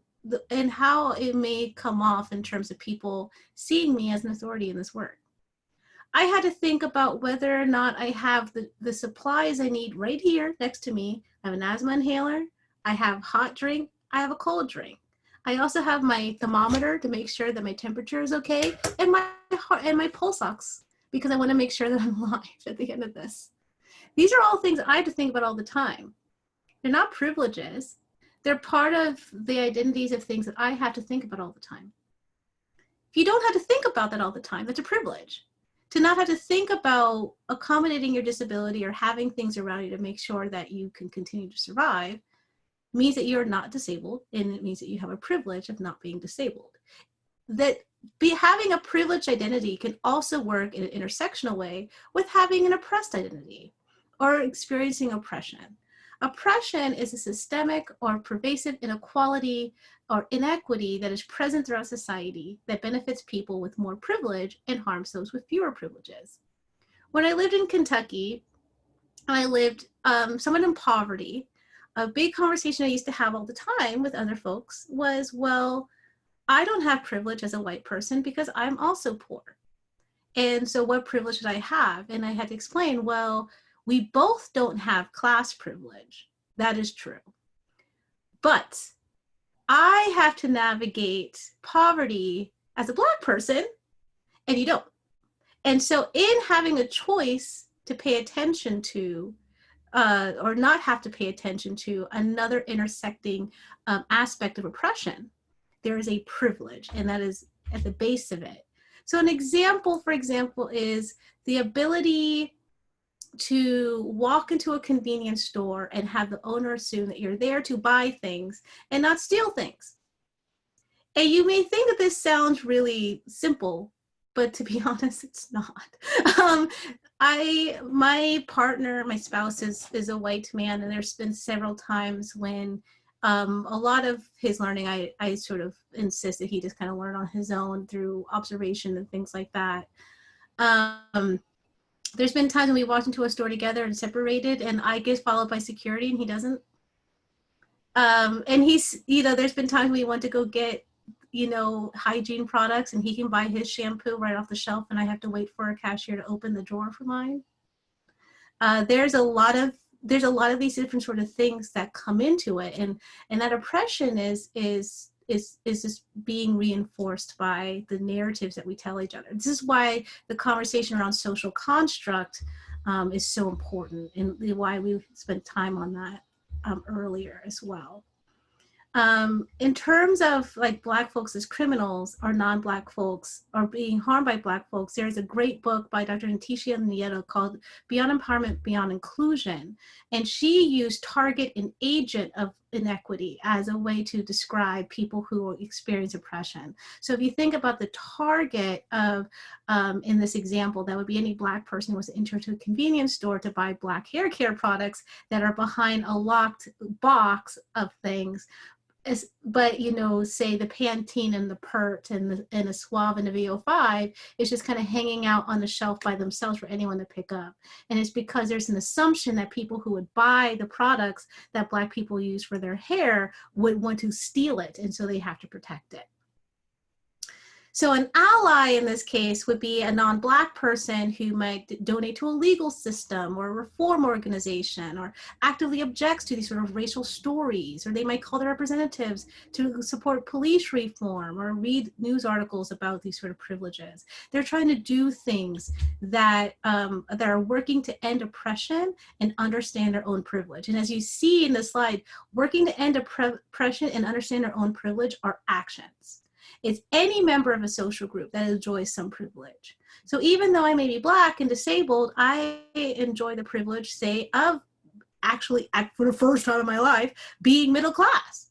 how it may come off in terms of people seeing me as an authority in this work. I had to think about whether or not I have the supplies I need right here next to me. I have an asthma inhaler, I have hot drink, I have a cold drink. I also have my thermometer to make sure that my temperature is okay, and my pulse ox, because I want to make sure that I'm alive at the end of this. These are all things I have to think about all the time. They're not privileges. They're part of the identities of things that I have to think about all the time. If you don't have to think about that all the time, that's a privilege. To not have to think about accommodating your disability or having things around you to make sure that you can continue to survive means that you're not disabled, and it means that you have a privilege of not being disabled. That having a privileged identity can also work in an intersectional way with having an oppressed identity or experiencing oppression. Oppression is a systemic or pervasive inequality or inequity that is present throughout society that benefits people with more privilege and harms those with fewer privileges. When I lived in Kentucky, I lived somewhat in poverty. A big conversation I used to have all the time with other folks was, well, I don't have privilege as a white person because I'm also poor. And so what privilege should I have? And I had to explain, well, we both don't have class privilege. That is true. But I have to navigate poverty as a Black person, and you don't. And so in having a choice to pay attention to, or not have to pay attention to another intersecting aspect of oppression, there is a privilege, and that is at the base of it. So an example, for example, is the ability to walk into a convenience store and have the owner assume that you're there to buy things and not steal things. And you may think that this sounds really simple, but to be honest, it's not. My partner, my spouse is a white man, and there's been several times when A lot of his learning, I sort of insist that he just kind of learned on his own through observation and things like that. There's been times when we walked into a store together and separated, and I get followed by security and he doesn't. And he's, there's been times we want to go get, hygiene products, and he can buy his shampoo right off the shelf, and I have to wait for a cashier to open the drawer for mine. There's a lot of these different sort of things that come into it, and that oppression is just being reinforced by the narratives that we tell each other. This is why the conversation around social construct is so important, and why we spent time on that earlier as well. In terms of like Black folks as criminals or non-Black folks or being harmed by Black folks, there's a great book by Dr. Leticia Nieto called Beyond Empowerment, Beyond Inclusion. And she used target and agent of inequity as a way to describe people who experience oppression. So if you think about the target of, in this example, that would be any Black person who was entered to a convenience store to buy Black hair care products that are behind a locked box of things. But say the Pantene and the Pert and a Suave and a VO5 is just kind of hanging out on the shelf by themselves for anyone to pick up. And it's because there's an assumption that people who would buy the products that Black people use for their hair would want to steal it, and so they have to protect it. So an ally in this case would be a non-Black person who might donate to a legal system or a reform organization, or actively objects to these sort of racial stories, or they might call their representatives to support police reform or read news articles about these sort of privileges. They're trying to do things that are working to end oppression and understand their own privilege. And as you see in the slide, working to end oppression and understand their own privilege are actions. It's any member of a social group that enjoys some privilege. So even though I may be Black and disabled, I enjoy the privilege, say, of actually, for the first time in my life, being middle class.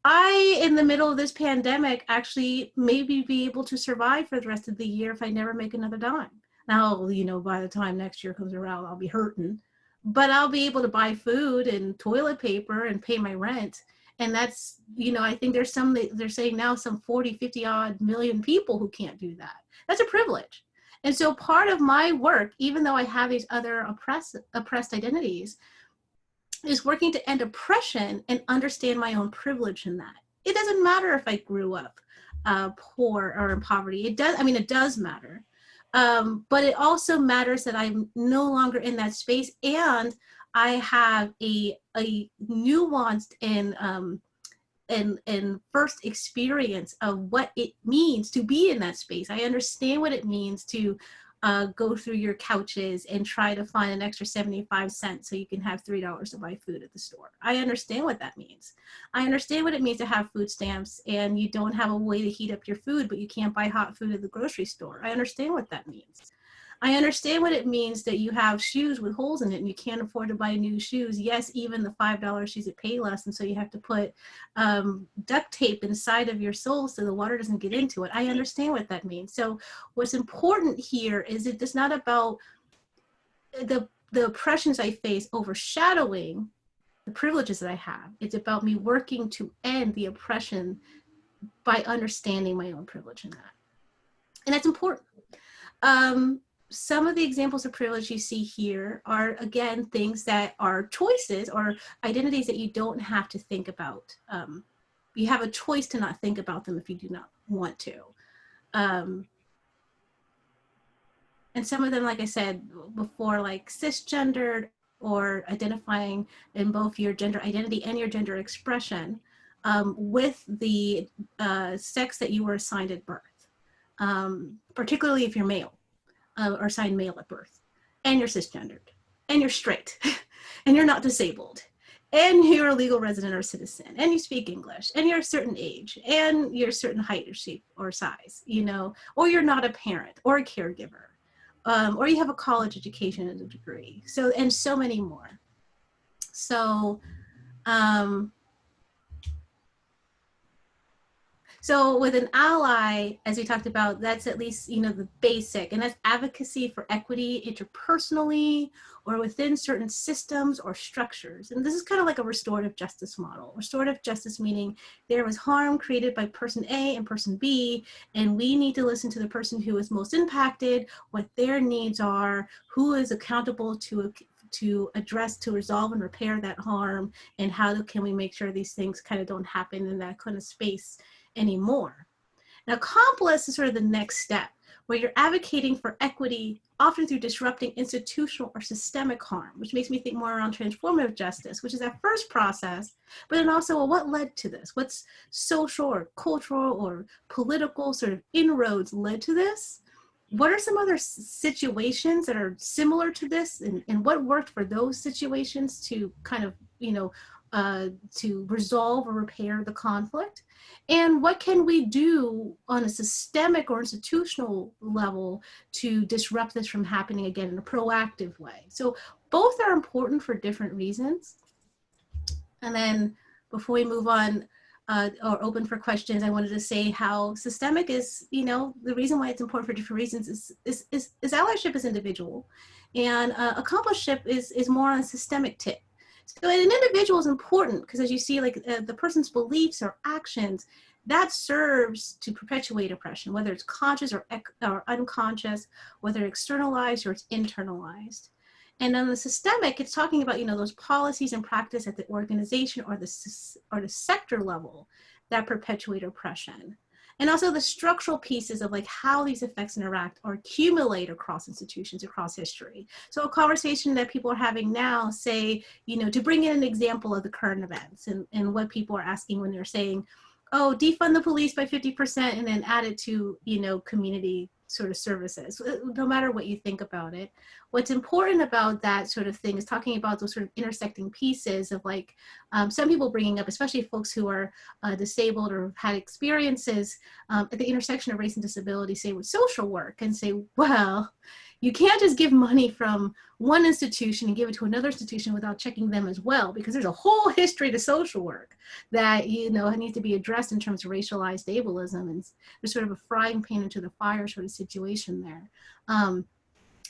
I, in the middle of this pandemic, actually maybe be able to survive for the rest of the year if I never make another dime. Now, by the time next year comes around, I'll be hurting, but I'll be able to buy food and toilet paper and pay my rent. And that's, I think they're saying now some 40, 50 odd million people who can't do that. That's a privilege. And so part of my work, even though I have these other oppressed identities, is working to end oppression and understand my own privilege in that. It doesn't matter if I grew up poor or in poverty. It does matter. But it also matters that I'm no longer in that space, and I have a nuanced and first experience of what it means to be in that space. I understand what it means to go through your couches and try to find an extra 75 cents so you can have $3 to buy food at the store. I understand what that means. I understand what it means to have food stamps and you don't have a way to heat up your food, but you can't buy hot food at the grocery store. I understand what that means. I understand what it means that you have shoes with holes in it and you can't afford to buy new shoes. Yes, even the $5 shoes at Payless, and so you have to put duct tape inside of your sole so the water doesn't get into it. I understand what that means. So what's important here is it's not about the oppressions I face overshadowing the privileges that I have. It's about me working to end the oppression by understanding my own privilege in that. And that's important. Some of the examples of privilege you see here are, again, things that are choices or identities that you don't have to think about. You have a choice to not think about them if you do not want to. And some of them, like I said before, like cisgendered or identifying in both your gender identity and your gender expression with the sex that you were assigned at birth, particularly if you're male. Or assigned male at birth, and you're cisgendered, and you're straight, and you're not disabled, and you're a legal resident or citizen, and you speak English, and you're a certain age, and you're a certain height or shape or size, or you're not a parent or a caregiver, or you have a college education and a degree, and so many more. So, So with an ally, as we talked about, that's at least, the basic, and that's advocacy for equity interpersonally or within certain systems or structures. And this is kind of like a restorative justice model. Restorative justice meaning there was harm created by person A and person B, and we need to listen to the person who is most impacted, what their needs are, who is accountable to address, to resolve and repair that harm, and how can we make sure these things kind of don't happen in that kind of space anymore. Now, accomplice is sort of the next step, where you're advocating for equity, often through disrupting institutional or systemic harm, which makes me think more around transformative justice, which is that first process, but then also, well, what led to this? What's social or cultural or political sort of inroads led to this? What are some other situations that are similar to this, and what worked for those situations to kind of, to resolve or repair the conflict? And what can we do on a systemic or institutional level to disrupt this from happening again in a proactive way? So both are important for different reasons. And then before we move on, or open for questions, I wanted to say how systemic is, the reason why it's important for different reasons is allyship is individual, and accompliceship is more on a systemic tip. So an individual is important because, as you see, like the person's beliefs or actions, that serves to perpetuate oppression, whether it's conscious or unconscious, whether externalized or it's internalized. And then the systemic, it's talking about, those policies and practice at the organization or the sector level that perpetuate oppression. And also the structural pieces of like how these effects interact or accumulate across institutions, across history. So a conversation that people are having now, say, to bring in an example of the current events and what people are asking when they're saying, oh, defund the police by 50% and then add it to, community sort of services, no matter what you think about it. What's important about that sort of thing is talking about those sort of intersecting pieces of like, some people bringing up, especially folks who are disabled or have had experiences at the intersection of race and disability, say with social work, and say, well, you can't just give money from one institution and give it to another institution without checking them as well, because there's a whole history to social work that, needs to be addressed in terms of racialized ableism, and there's sort of a frying pan into the fire sort of situation there.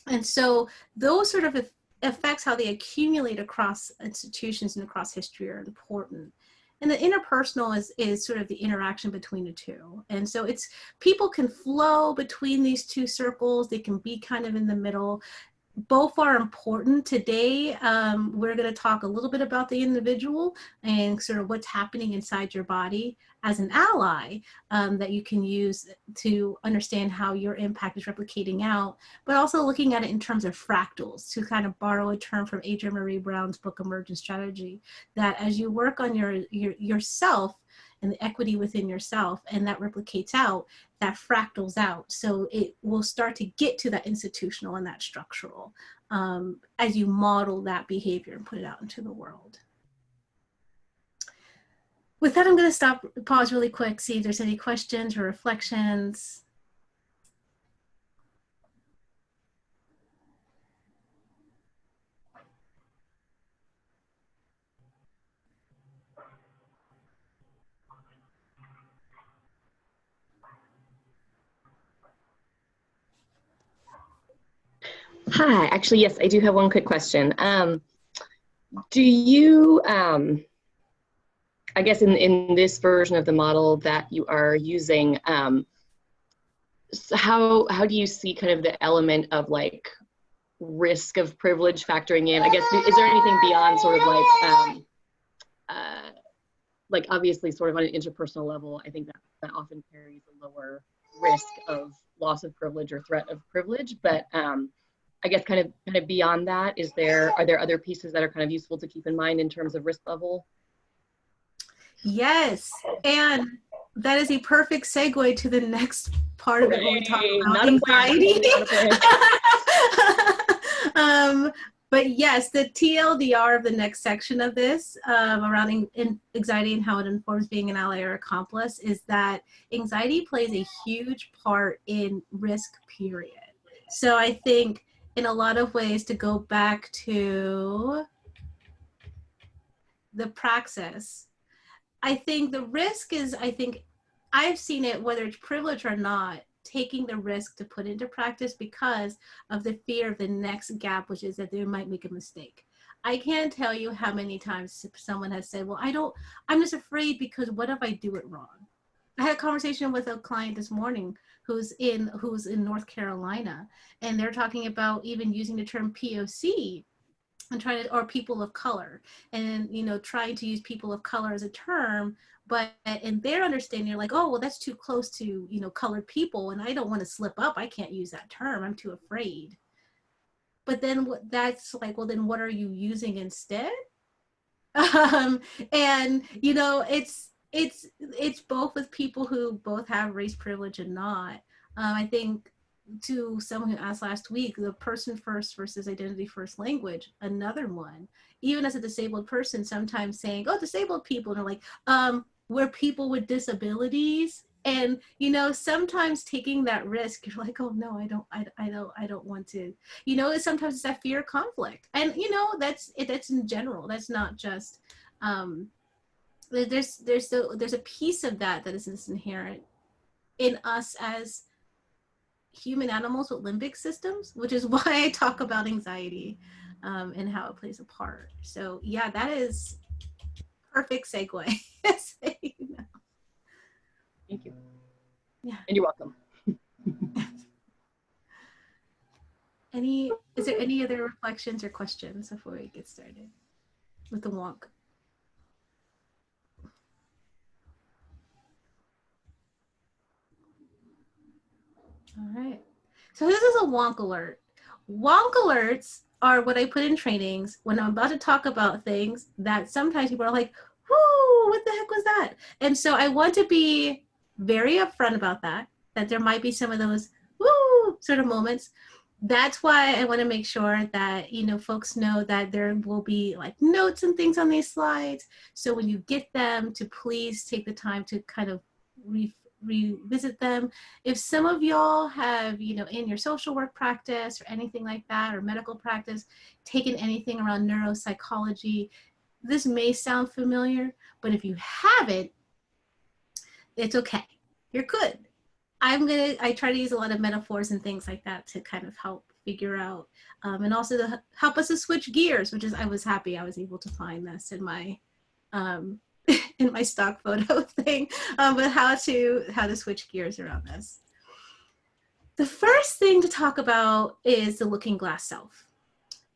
And so those sort of effects, how they accumulate across institutions and across history, are important. And the interpersonal is sort of the interaction between the two. And so it's, people can flow between these two circles. They can be kind of in the middle. Both are important. Today, we're going to talk a little bit about the individual and sort of what's happening inside your body as an ally that you can use to understand how your impact is replicating out, but also looking at it in terms of fractals, to kind of borrow a term from Adrienne Marie Brown's book, Emergent Strategy, that as you work on yourself and the equity within yourself, and that replicates out, that fractals out. So it will start to get to that institutional and that structural as you model that behavior and put it out into the world. With that, I'm going to pause really quick, see if there's any questions or reflections. Hi, actually, yes, I do have one quick question. Do you, I guess in this version of the model that you are using, how do you see kind of the element of like risk of privilege factoring in? I guess, is there anything beyond sort of like obviously sort of on an interpersonal level, I think that often carries a lower risk of loss of privilege or threat of privilege, but I guess kind of beyond that, are there other pieces that are kind of useful to keep in mind in terms of risk level? Yes, and that is a perfect segue to the next part of it when we talk about anxiety. But yes, the TLDR of the next section of this around anxiety and how it informs being an ally or accomplice is that anxiety plays a huge part in risk, period. So I think in a lot of ways, to go back to the praxis, I think the risk is, I've seen it, whether it's privilege or not, taking the risk to put into practice because of the fear of the next gap, which is that they might make a mistake. I can't tell you how many times someone has said, well, I'm just afraid because what if I do it wrong? I had a conversation with a client this morning who's in North Carolina, and they're talking about even using the term POC and trying to, or people of color, and trying to use people of color as a term, but in their understanding, you're like, oh, well, that's too close to colored people, and I don't want to slip up. I can't use that term. I'm too afraid. But then that's like, well, then what are you using instead? And it's both with people who both have race privilege and not. I think to someone who asked last week, the person first versus identity first language, another one. Even as a disabled person, sometimes saying, oh, disabled people, and they're like, we're people with disabilities. And sometimes taking that risk, you're like, oh no, I don't want to. Sometimes it's that fear of conflict, and that's in general. That's not just. There's a piece of that is inherent in us as human animals with limbic systems, which is why I talk about anxiety and how it plays a part. So yeah, that is perfect segue. Thank you. Yeah. And you're welcome. Is there any other reflections or questions before we get started with the wonk? All right. So this is a wonk alert. Wonk alerts are what I put in trainings when I'm about to talk about things that sometimes people are like, whoo, what the heck was that? And so I want to be very upfront about that there might be some of those woo sort of moments. That's why I want to make sure that, folks know that there will be like notes and things on these slides. So when you get them, to please take the time to kind of revisit them. If some of y'all have, in your social work practice or anything like that, or medical practice, taken anything around neuropsychology, this may sound familiar, but if you haven't, it's okay. You're good. I try to use a lot of metaphors and things like that to kind of help figure out, and also to help us to switch gears, which is, I was happy I was able to find this in my in my stock photo thing, but how to switch gears around this. The first thing to talk about is the looking glass self.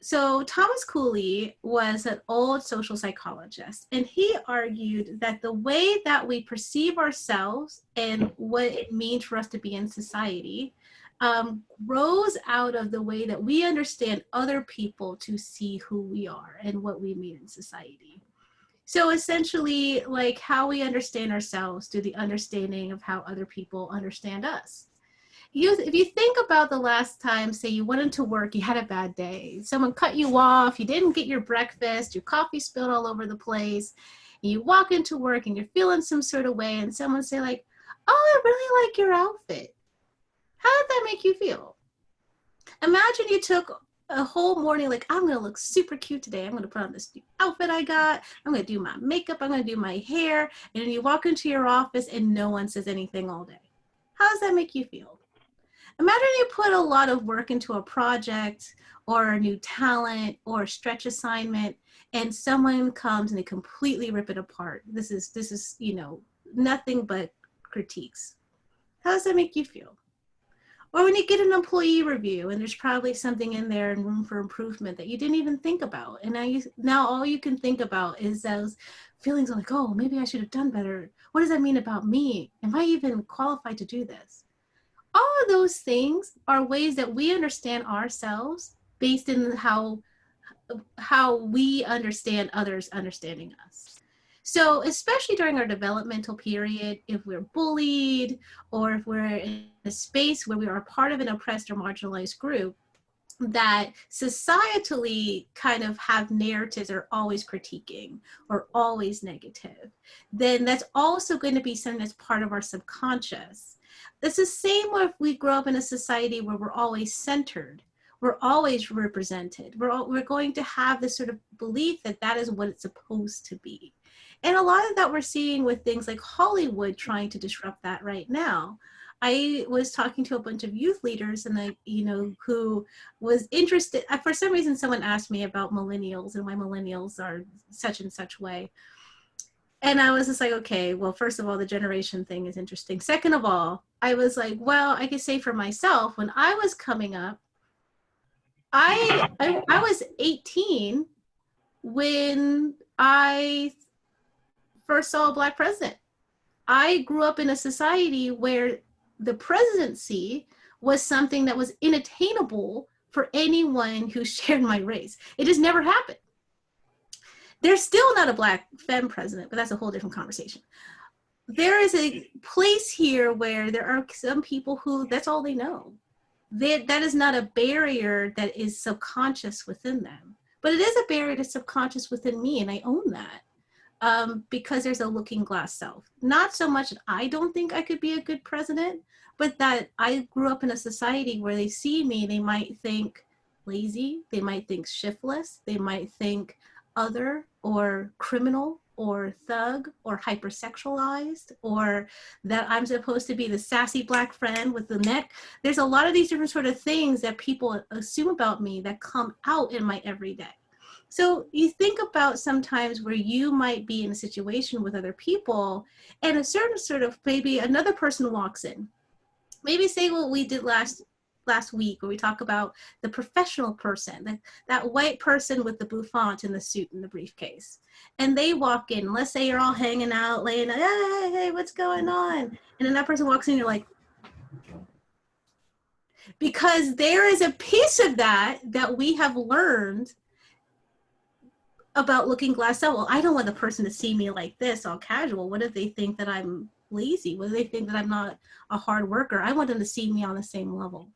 So Thomas Cooley was an old social psychologist, and he argued that the way that we perceive ourselves and what it means for us to be in society grows out of the way that we understand other people to see who we are and what we mean in society. So essentially, like how we understand ourselves through the understanding of how other people understand us. If you think about the last time, say you went into work, you had a bad day, someone cut you off, you didn't get your breakfast, your coffee spilled all over the place, and you walk into work and you're feeling some sort of way, and someone say like, oh, I really like your outfit. How did that make you feel? Imagine you took a whole morning, like, I'm going to look super cute today. I'm going to put on this new outfit I got. I'm going to do my makeup. I'm going to do my hair. And then you walk into your office and no one says anything all day. How does that make you feel? Imagine you put a lot of work into a project or a new talent or a stretch assignment, and someone comes and they completely rip it apart. This is nothing but critiques. How does that make you feel? Or when you get an employee review and there's probably something in there and room for improvement that you didn't even think about. And now all you can think about is those feelings of like, oh, maybe I should have done better. What does that mean about me? Am I even qualified to do this? All of those things are ways that we understand ourselves based in how we understand others understanding us. So especially during our developmental period, if we're bullied or if we're in a space where we are part of an oppressed or marginalized group that societally kind of have narratives that are always critiquing or always negative, then that's also going to be something that's part of our subconscious. It's the same if we grow up in a society where we're always centered, we're always represented. We're going to have this sort of belief that that is what it's supposed to be. And a lot of that we're seeing with things like Hollywood trying to disrupt that right now. I was talking to a bunch of youth leaders and who was interested. For some reason, someone asked me about millennials and why millennials are such and such way. And I was just like, okay, well, first of all, the generation thing is interesting. Second of all, I was like, well, I could say for myself, when I was coming up, I was 18 when I first saw a Black president. I grew up in a society where the presidency was something that was unattainable for anyone who shared my race. It just never happened. There's still not a Black femme president, but that's a whole different conversation. There is a place here where there are some people who that's all they know. That is not a barrier that is subconscious within them, but it is a barrier that's subconscious within me, and I own that. Because there's a looking glass self. Not so much that I don't think I could be a good president, but that I grew up in a society where they see me, they might think lazy, they might think shiftless, they might think other or criminal or thug or hypersexualized, or that I'm supposed to be the sassy Black friend with the neck. There's a lot of these different sort of things that people assume about me that come out in my everyday. So you think about sometimes where you might be in a situation with other people and a certain sort of, maybe another person walks in. Maybe say what we did last week, where we talk about the professional person, that white person with the bouffant and the suit and the briefcase. And they walk in, let's say you're all hanging out, laying, hey, what's going on? And then that person walks in, you're like, because there is a piece of that we have learned about looking glass out. Well, I don't want the person to see me like this, all casual. What if they think that I'm lazy? What if they think that I'm not a hard worker? I want them to see me on the same level.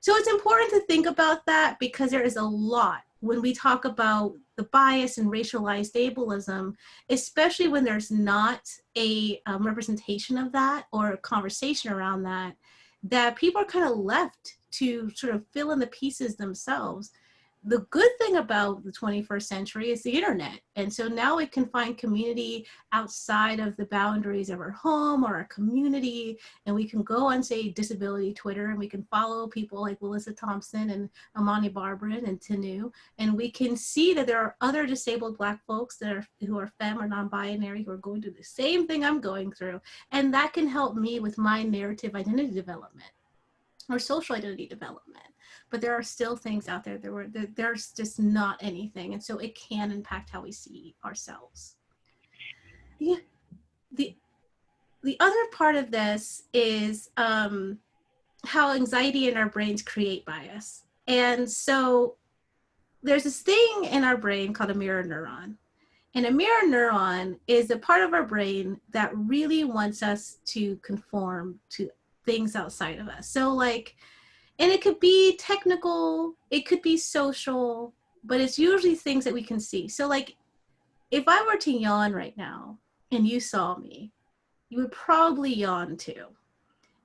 So it's important to think about that, because there is a lot when we talk about the bias and racialized ableism, especially when there's not a representation of that or a conversation around that people are kind of left to sort of fill in the pieces themselves. The good thing about the 21st century is the internet. And so now we can find community outside of the boundaries of our home or our community. And we can go on, say, disability Twitter, and we can follow people like Melissa Thompson and Amani Barbarin and Tanu. And we can see that there are other disabled Black folks who are femme or non-binary, who are going through the same thing I'm going through. And that can help me with my narrative identity development or social identity development. But there are still things out there there's just not anything. And so it can impact how we see ourselves. The other part of this is how anxiety in our brains create bias. And so there's this thing in our brain called a mirror neuron. And a mirror neuron is a part of our brain that really wants us to conform to things outside of us. So like, and it could be technical, it could be social, but it's usually things that we can see. So like, if I were to yawn right now and you saw me, you would probably yawn too.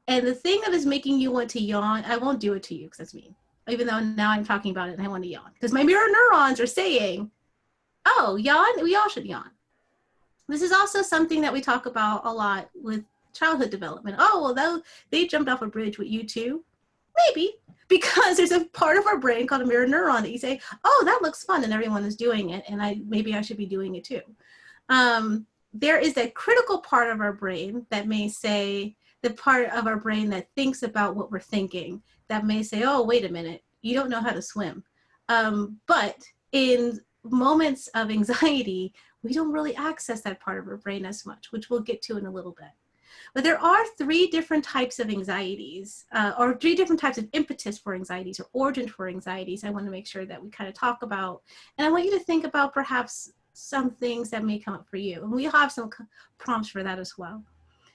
And the thing that is making you want to yawn, I won't do it to you because that's mean, even though now I'm talking about it and I want to yawn. Because my mirror neurons are saying, oh, yawn, we all should yawn. This is also something that we talk about a lot with childhood development. Oh, well, they jumped off a bridge with you too. Maybe, because there's a part of our brain called a mirror neuron that you say, oh, that looks fun, and everyone is doing it, and maybe I should be doing it too. There is a critical part of our brain that may say, the part of our brain that thinks about what we're thinking, that may say, oh, wait a minute, you don't know how to swim. But in moments of anxiety, we don't really access that part of our brain as much, which we'll get to in a little bit. But there are 3 different types of anxieties, or 3 different types of impetus for anxieties or origin for anxieties I want to make sure that we kind of talk about. And I want you to think about perhaps some things that may come up for you. And we have some prompts for that as well.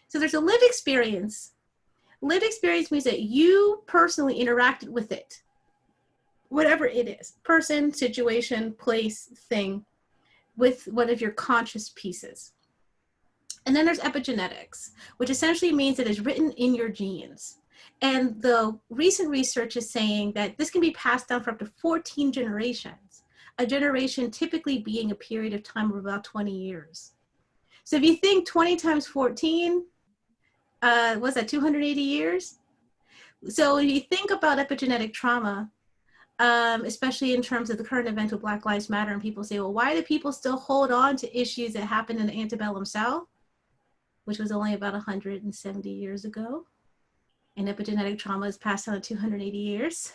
So there's a lived experience. Lived experience means that you personally interacted with it, whatever it is, person, situation, place, thing, with one of your conscious pieces. And then there's epigenetics, which essentially means that it's written in your genes. And the recent research is saying that this can be passed down for up to 14 generations, a generation typically being a period of time of about 20 years. So if you think 20 times 14, what's that, 280 years? So when you think about epigenetic trauma, especially in terms of the current event with Black Lives Matter, and people say, well, why do people still hold on to issues that happened in the antebellum South, which was only about 170 years ago? And epigenetic trauma is passed on 280 years.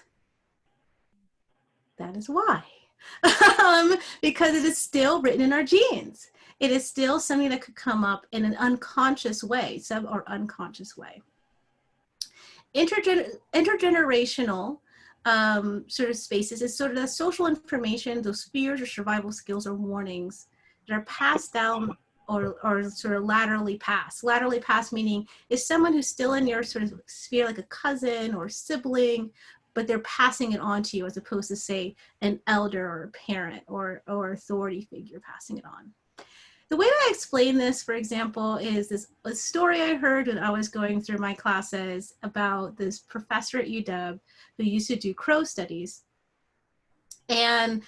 That is why. Because it is still written in our genes. It is still something that could come up in an unconscious way, sub or unconscious way. Intergenerational sort of spaces is sort of the social information, those fears or survival skills or warnings that are passed down or sort of laterally passed. Laterally passed meaning is someone who's still in your sort of sphere, like a cousin or sibling, but they're passing it on to you as opposed to, say, an elder or a parent or authority figure passing it on. The way that I explain this, for example, is a story I heard when I was going through my classes about this professor at UW who used to do crow studies. And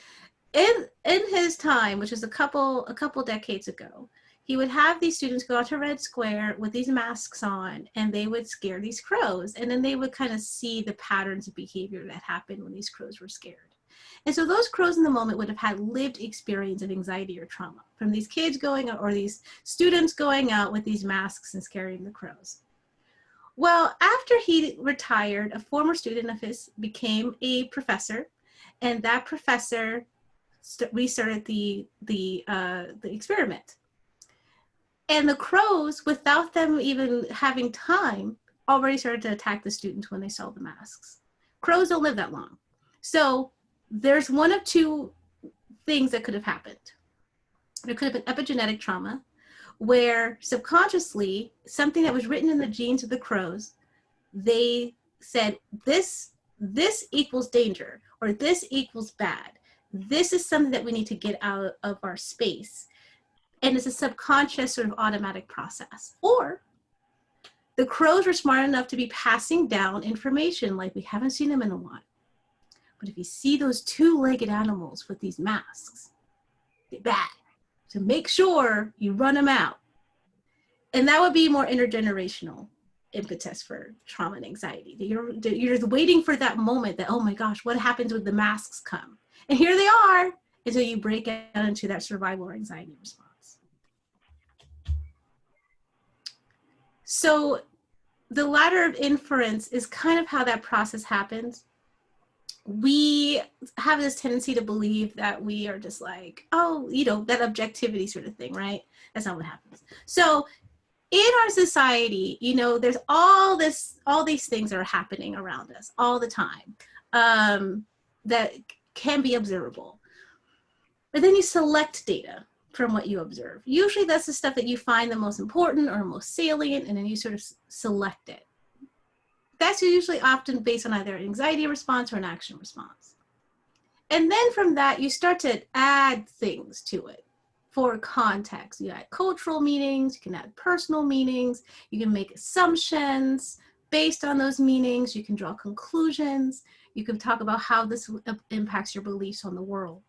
in his time, which was a couple decades ago, he would have these students go out to Red Square with these masks on, and they would scare these crows. And then they would kind of see the patterns of behavior that happened when these crows were scared. And so those crows in the moment would have had lived experience of anxiety or trauma from these kids going out, or these students going out with these masks and scaring the crows. Well, after he retired, a former student of his became a professor, and that professor restarted the experiment. And the crows, without them even having time, already started to attack the students when they saw the masks. Crows don't live that long. So there's one of two things that could have happened. There could have been epigenetic trauma, where subconsciously, something that was written in the genes of the crows, they said, this equals danger, or this equals bad. This is something that we need to get out of our space. And it's a subconscious sort of automatic process. Or the crows were smart enough to be passing down information like we haven't seen them in a while. But if you see those two-legged animals with these masks, they're bad. So make sure you run them out. And that would be more intergenerational impetus for trauma and anxiety. You're just waiting for that moment that, oh my gosh, what happens when the masks come? And here they are, until you break out into that survival or anxiety response. So the ladder of inference is kind of how that process happens. We have this tendency to believe that we are just like, oh, that objectivity sort of thing, right? That's not what happens. So in our society, there's all these things that are happening around us all the time that can be observable. But then you select data from what you observe. Usually that's the stuff that you find the most important or most salient, and then you sort of select it. That's usually often based on either an anxiety response or an action response. And then from that, you start to add things to it for context. You add cultural meanings, you can add personal meanings, you can make assumptions based on those meanings, you can draw conclusions, you can talk about how this impacts your beliefs on the world.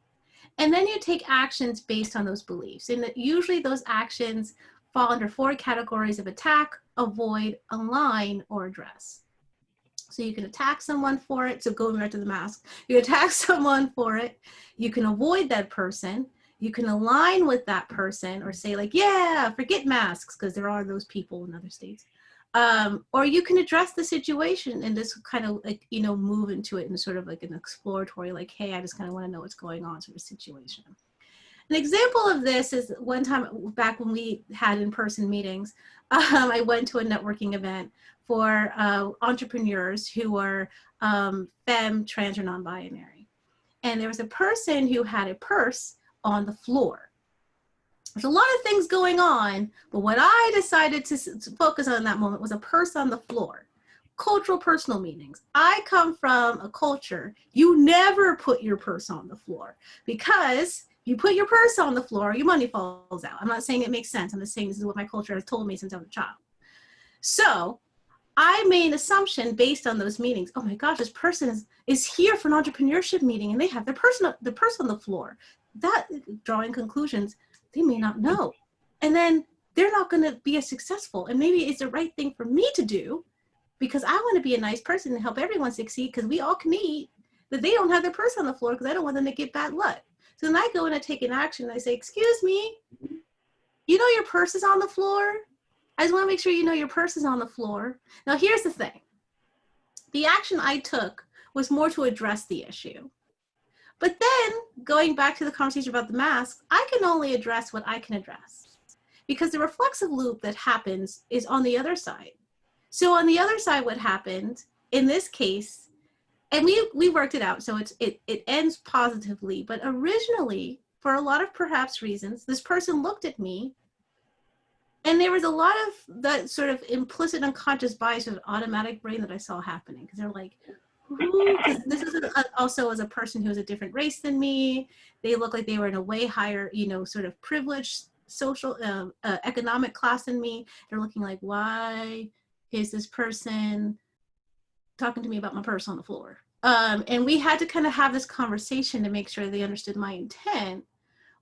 And then you take actions based on those beliefs. And usually those actions fall under 4 categories of attack, avoid, align, or address. So you can attack someone for it. So going back to the mask, you attack someone for it. You can avoid that person. You can align with that person or say like, yeah, forget masks, because there are those people in other states. Or you can address the situation and just kind of like, move into it in sort of like an exploratory, like, hey, I just kind of want to know what's going on sort of situation. An example of this is one time back when we had in-person meetings, I went to a networking event for entrepreneurs who are femme, trans, or non-binary. And there was a person who had a purse on the floor. There's a lot of things going on, but what I decided to focus on in that moment was a purse on the floor. Cultural, personal meanings. I come from a culture, you never put your purse on the floor, because you put your purse on the floor, your money falls out. I'm not saying it makes sense. I'm just saying this is what my culture has told me since I was a child. So I made an assumption based on those meanings. Oh my gosh, this person is here for an entrepreneurship meeting and they have their purse on the floor. That, drawing conclusions, they may not know. And then they're not going to be as successful. And maybe it's the right thing for me to do because I want to be a nice person and help everyone succeed because we all can eat, but they don't have their purse on the floor because I don't want them to get bad luck. So then I go and I take an action and I say, excuse me, you know your purse is on the floor? I just want to make sure you know your purse is on the floor. Now here's the thing. The action I took was more to address the issue. But then going back to the conversation about the mask, I can only address what I can address because the reflexive loop that happens is on the other side. So on the other side, what happened in this case, and we worked it out, so it ends positively, but originally, for a lot of perhaps reasons, this person looked at me and there was a lot of that sort of implicit unconscious bias of automatic brain that I saw happening because they're like, because this is also as a person who is a different race than me, they look like they were in a way higher, you know, sort of privileged social, economic class than me. They're looking like, why is this person talking to me about my purse on the floor? And we had to kind of have this conversation to make sure they understood my intent.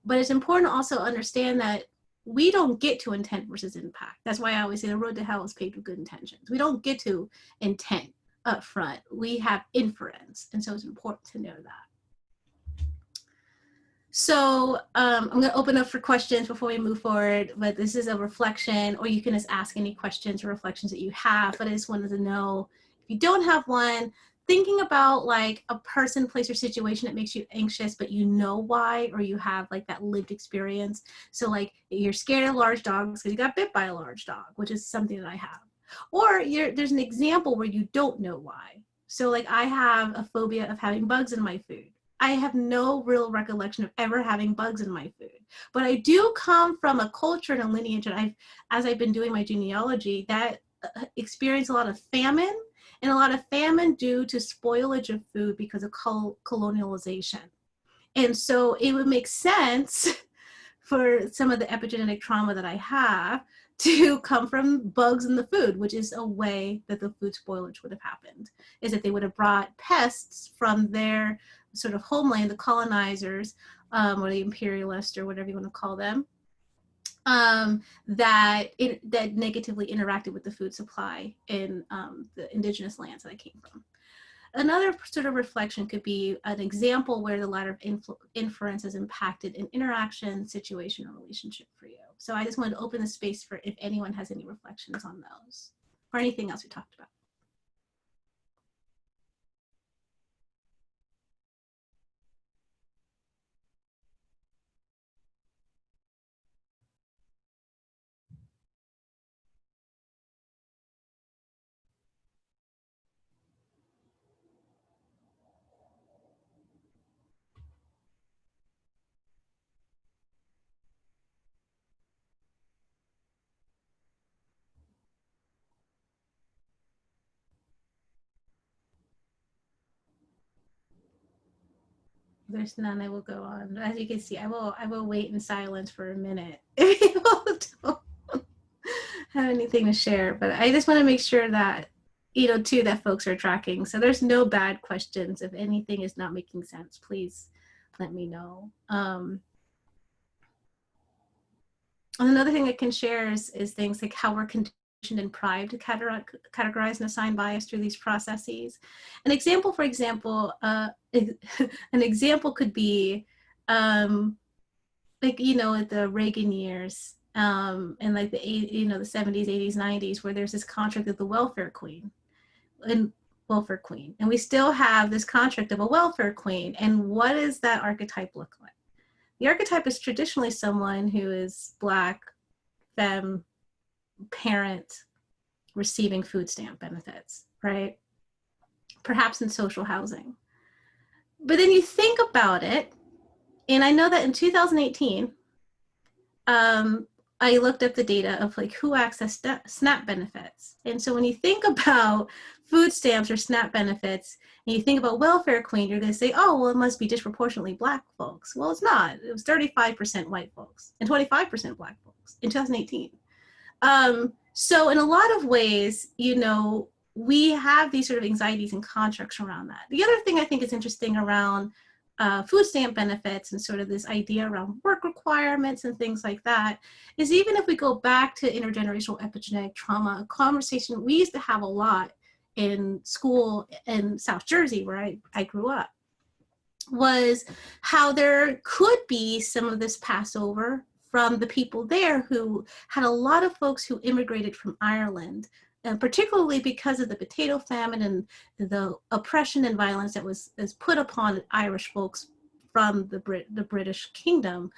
But it's important to also understand that we don't get to intent versus impact. That's why I always say the road to hell is paved with good intentions. We don't get to intent up front. We have inference. And so it's important to know that. So I'm going to open up for questions before we move forward, but this is a reflection, or you can just ask any questions or reflections that you have. But I just wanted to know, if you don't have one, thinking about like a person, place, or situation that makes you anxious, but you know why, or you have like that lived experience. So like you're scared of large dogs because you got bit by a large dog, which is something that I have. Or there's an example where you don't know why. So like I have a phobia of having bugs in my food. I have no real recollection of ever having bugs in my food. But I do come from a culture and a lineage, and as I've been doing my genealogy, that experienced a lot of famine, and a lot of famine due to spoilage of food because of colonialization. And so it would make sense for some of the epigenetic trauma that I have to come from bugs in the food, which is a way that the food spoilage would have happened, is that they would have brought pests from their sort of homeland, the colonizers, or the imperialists, or whatever you want to call them, that negatively interacted with the food supply in the indigenous lands that I came from. Another sort of reflection could be an example where the ladder of inference has impacted an interaction, situation, or relationship for you. So I just wanted to open the space for if anyone has any reflections on those or anything else we talked about. There's none. I will go on. As you can see, I will wait in silence for a minute if people don't have anything to share. But I just want to make sure that, you know, too, that folks are tracking. So there's no bad questions. If anything is not making sense, please let me know. And another thing I can share is things like how we're conditioned and primed to categorize and assign bias through these processes. An example, for example, an example could be like, you know, at the Reagan years, and like the 70s, 80s, 90s, where there's this contract of the welfare queen, and we still have this contract of a welfare queen. And what does that archetype look like? The archetype is traditionally someone who is Black, femme, parent, receiving food stamp benefits, right? Perhaps in social housing. But then you think about it, and I know that in 2018, I looked up the data of like who accessed SNAP benefits. And so when you think about food stamps or SNAP benefits, and you think about welfare queen, you're going to say, oh, well, it must be disproportionately Black folks. Well, it's not. It was 35% white folks and 25% Black folks in 2018. So in a lot of ways, you know, we have these sort of anxieties and constructs around that. The other thing I think is interesting around food stamp benefits and sort of this idea around work requirements and things like that, is even if we go back to intergenerational epigenetic trauma, a conversation we used to have a lot in school in South Jersey, where I grew up, was how there could be some of this Passover from the people there who had a lot of folks who immigrated from Ireland, and particularly because of the potato famine and the oppression and violence that was put upon Irish folks from the British Kingdom.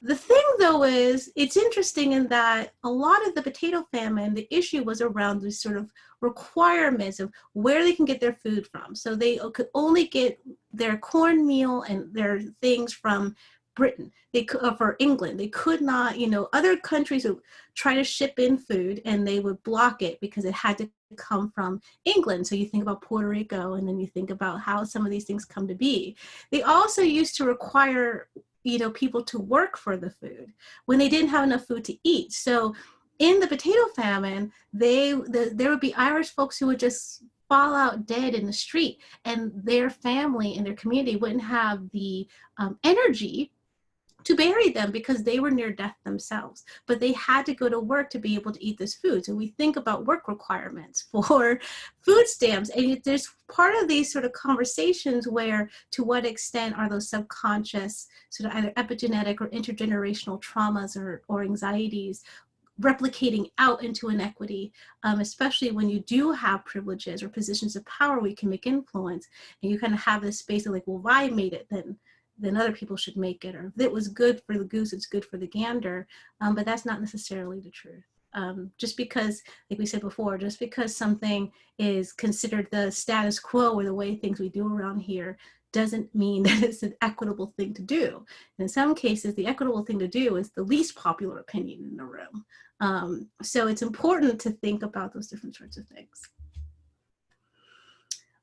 The thing, though, is it's interesting in that a lot of the potato famine, the issue was around these sort of requirements of where they can get their food from. So they could only get their cornmeal and their things from Britain. They could, for England. They could not, other countries would try to ship in food and they would block it because it had to come from England. So you think about Puerto Rico, and then you think about how some of these things come to be. They also used to require people to work for the food when they didn't have enough food to eat. So in the potato famine, there would be Irish folks who would just fall out dead in the street, and their family and their community wouldn't have the energy to bury them because they were near death themselves, but they had to go to work to be able to eat this food. So we think about work requirements for food stamps, and there's part of these sort of conversations where to what extent are those subconscious sort of either epigenetic or intergenerational traumas or anxieties replicating out into inequity, especially when you do have privileges or positions of power where you can make influence, and you kind of have this space of like, well, if I made it, then other people should make it, or if it was good for the goose, it's good for the gander. But that's not necessarily the truth. Just because, like we said before, just because something is considered the status quo or the way things we do around here doesn't mean that it's an equitable thing to do. And in some cases, the equitable thing to do is the least popular opinion in the room. So it's important to think about those different sorts of things.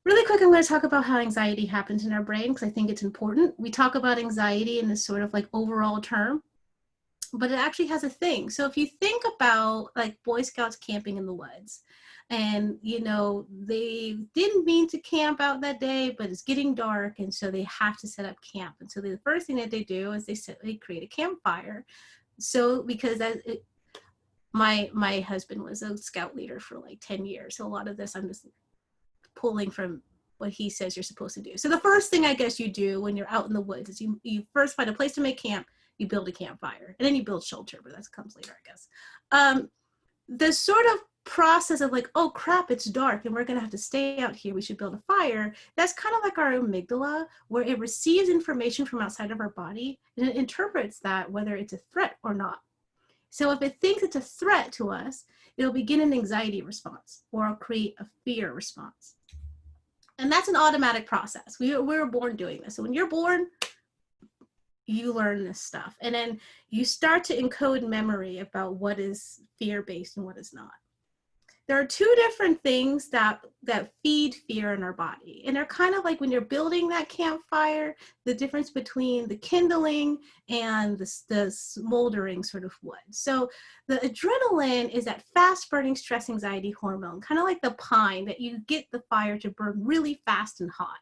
Really quick, I'm going to talk about how anxiety happens in our brain, because I think it's important. We talk about anxiety in this sort of like overall term, but it actually has a thing. So if you think about like Boy Scouts camping in the woods, and they didn't mean to camp out that day, but it's getting dark, and so they have to set up camp. And so the first thing that they do is they create a campfire. So because my husband was a scout leader for like 10 years, so a lot of this I'm just pulling from what he says you're supposed to do. So the first thing I guess you do when you're out in the woods is you first find a place to make camp, you build a campfire, and then you build shelter, but that comes later, I guess. The sort of process of like, oh crap, it's dark and we're gonna have to stay out here, we should build a fire, that's kind of like our amygdala, where it receives information from outside of our body and it interprets that whether it's a threat or not. So if it thinks it's a threat to us, it'll begin an anxiety response, or it'll create a fear response. And that's an automatic process. We were born doing this. So when you're born, you learn this stuff. And then you start to encode memory about what is fear-based and what is not. There are two different things that feed fear in our body. And they're kind of like when you're building that campfire, the difference between the kindling and the smoldering sort of wood. So the adrenaline is that fast burning stress anxiety hormone, kind of like the pine that you get the fire to burn really fast and hot.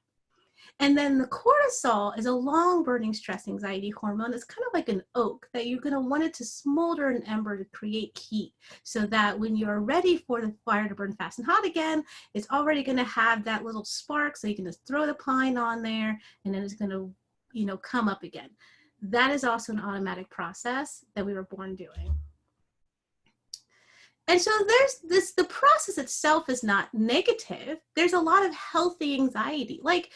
And then the cortisol is a long burning stress anxiety hormone. It's kind of like an oak that you're going to want it to smolder an ember to create heat, so that when you're ready for the fire to burn fast and hot again, it's already going to have that little spark, so you can just throw the pine on there and then it's going to come up again. That is also an automatic process that we were born doing. And so the process itself is not negative. There's a lot of healthy anxiety, like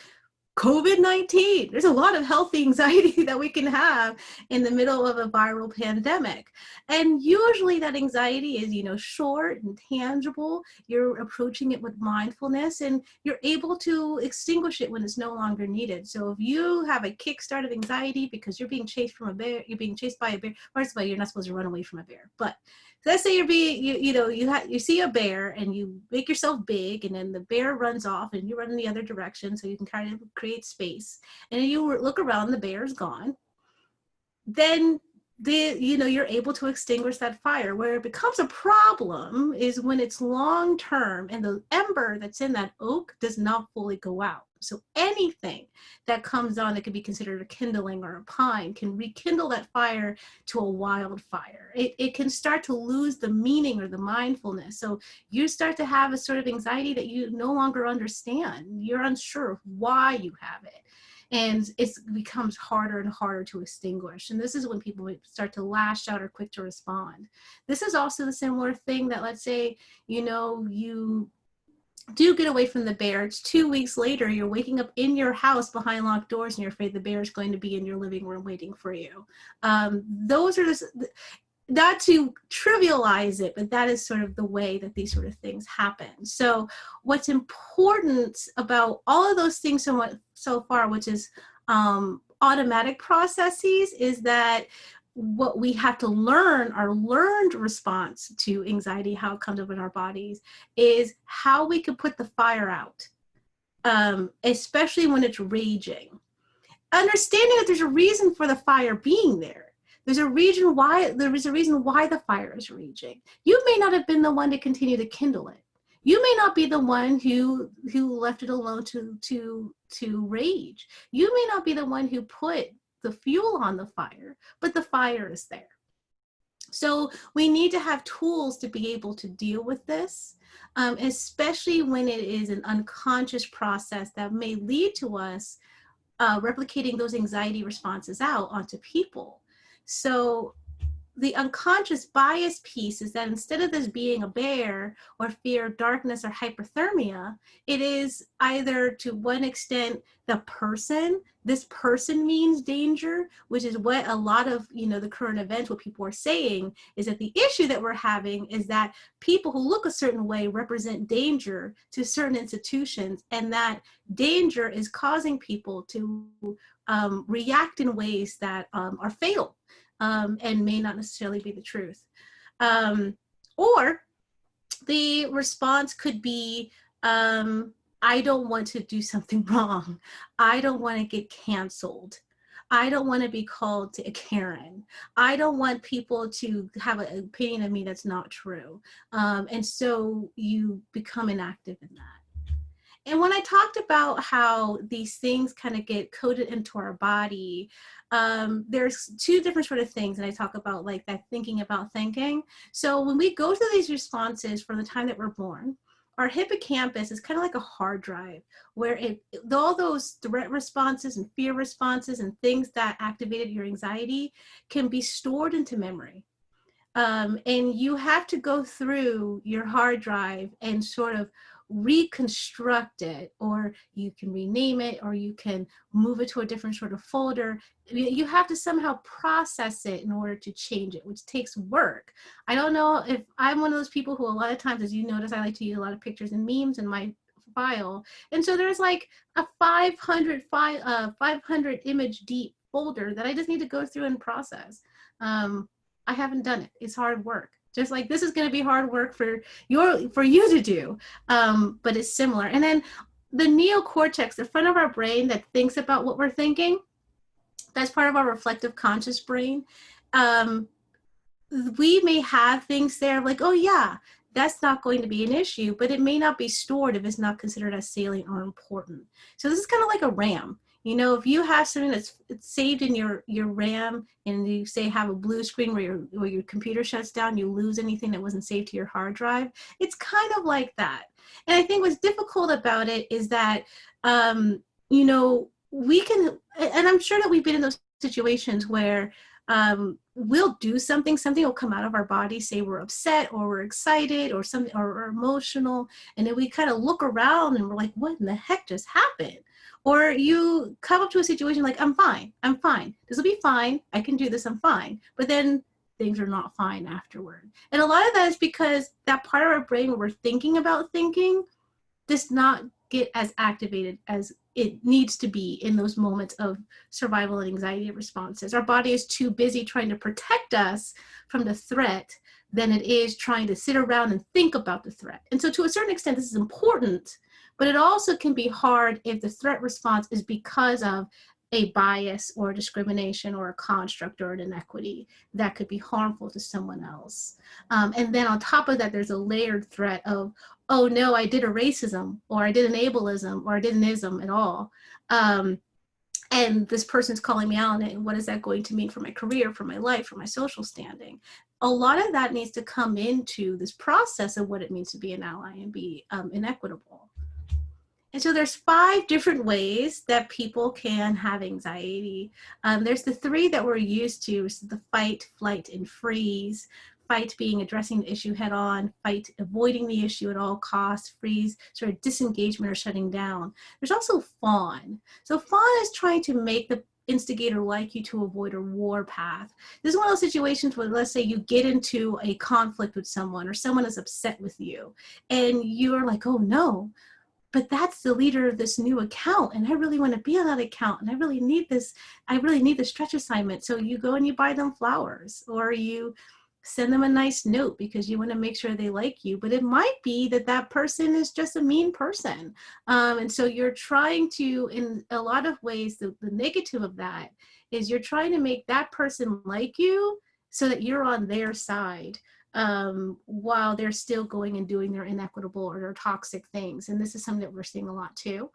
COVID-19. There's a lot of healthy anxiety that we can have in the middle of a viral pandemic. And usually that anxiety is, short and tangible. You're approaching it with mindfulness and you're able to extinguish it when it's no longer needed. So if you have a kickstart of anxiety because you're being chased by a bear, first of all, you're not supposed to run away from a bear. But let's say you see a bear and you make yourself big, and then the bear runs off and you run in the other direction so you can kind of create space, and then you look around, the bear's gone. Then you're able to extinguish that fire. Where it becomes a problem is when it's long term and the ember that's in that oak does not fully go out. So anything that comes on that could be considered a kindling or a pine can rekindle that fire to a wildfire. It can start to lose the meaning or the mindfulness. So you start to have a sort of anxiety that you no longer understand. You're unsure of why you have it. And it becomes harder and harder to extinguish. And this is when people start to lash out or quick to respond. This is also the similar thing that, let's say, you do get away from the bear. It's 2 weeks later, you're waking up in your house behind locked doors and you're afraid the bear is going to be in your living room waiting for you. Those are not to trivialize it, but that is sort of the way that these sort of things happen. So what's important about all of those things so far, which is automatic processes, is that what we have to learn, our learned response to anxiety, how it comes up in our bodies, is how we can put the fire out, especially when it's raging. Understanding that there's a reason for the fire being there. There is a reason why the fire is raging. You may not have been the one to continue to kindle it. You may not be the one who left it alone to rage. You may not be the one who put the fuel on the fire, but the fire is there. So we need to have tools to be able to deal with this, especially when it is an unconscious process that may lead to us replicating those anxiety responses out onto people. So the unconscious bias piece is that instead of this being a bear or fear, darkness, or hypothermia, it is either to one extent the person. This person means danger, which is what a lot of the current events, what people are saying is that the issue that we're having is that people who look a certain way represent danger to certain institutions, and that danger is causing people to react in ways that are fatal. And may not necessarily be the truth. Or the response could be, I don't want to do something wrong. I don't want to get canceled. I don't want to be called to a Karen. I don't want people to have an opinion of me that's not true. And so you become inactive in that. And when I talked about how these things kind of get coded into our body, there's two different sort of things. And I talk about like that thinking about thinking. So when we go through these responses from the time that we're born, our hippocampus is kind of like a hard drive where all those threat responses and fear responses and things that activated your anxiety can be stored into memory. And you have to go through your hard drive and sort of reconstruct it, or you can rename it, or you can move it to a different sort of folder. You have to somehow process it in order to change it, which takes work. I don't know if I'm one of those people who a lot of times, as you notice, I like to use a lot of pictures and memes in my file. And so there's like a 500 image deep folder that I just need to go through and process. I haven't done it. It's hard work. Just like this is going to be hard work for you to do, but it's similar. And then the neocortex, the front of our brain that thinks about what we're thinking, that's part of our reflective conscious brain. We may have things there like, oh yeah, that's not going to be an issue, but it may not be stored if it's not considered as salient or important. So this is kind of like a RAM. If you have something that's saved in your RAM and you say have a blue screen where your computer shuts down, you lose anything that wasn't saved to your hard drive. It's kind of like that. And I think what's difficult about it is that, we can, and I'm sure that we've been in those situations where we'll do something will come out of our body, say we're upset or we're excited or something or emotional. And then we kind of look around and we're like, what in the heck just happened? Or you come up to a situation like, I'm fine. This will be fine. I can do this, I'm fine. But then things are not fine afterward. And a lot of that is because that part of our brain where we're thinking about thinking does not get as activated as it needs to be in those moments of survival and anxiety responses. Our body is too busy trying to protect us from the threat than it is trying to sit around and think about the threat. And so to a certain extent, this is important, but it also can be hard if the threat response is because of a bias or discrimination or a construct or an inequity that could be harmful to someone else. And then on top of that, there's a layered threat of, oh no, I did a racism, or I did an ableism, or I did an ism at all. And this person's calling me out on it, and what is that going to mean for my career, for my life, for my social standing? A lot of that needs to come into this process of what it means to be an ally and be inequitable. And so there's 5 different ways that people can have anxiety. There's the 3 that we're used to, so the fight, flight, and freeze. Fight being addressing the issue head on, fight avoiding the issue at all costs, freeze sort of disengagement or shutting down. There's also fawn. So fawn is trying to make the instigator like you to avoid a war path. This is one of those situations where, let's say you get into a conflict with someone, or someone is upset with you, and you're like, oh no, but that's the leader of this new account, and I really want to be on that account, and I really need this stretch assignment. So you go and you buy them flowers, or you send them a nice note because you want to make sure they like you. But it might be that that person is just a mean person. And so you're trying to, in a lot of ways, the negative of that is you're trying to make that person like you so that you're on their side, while they're still going and doing their inequitable or their toxic things. And this is something that we're seeing a lot too.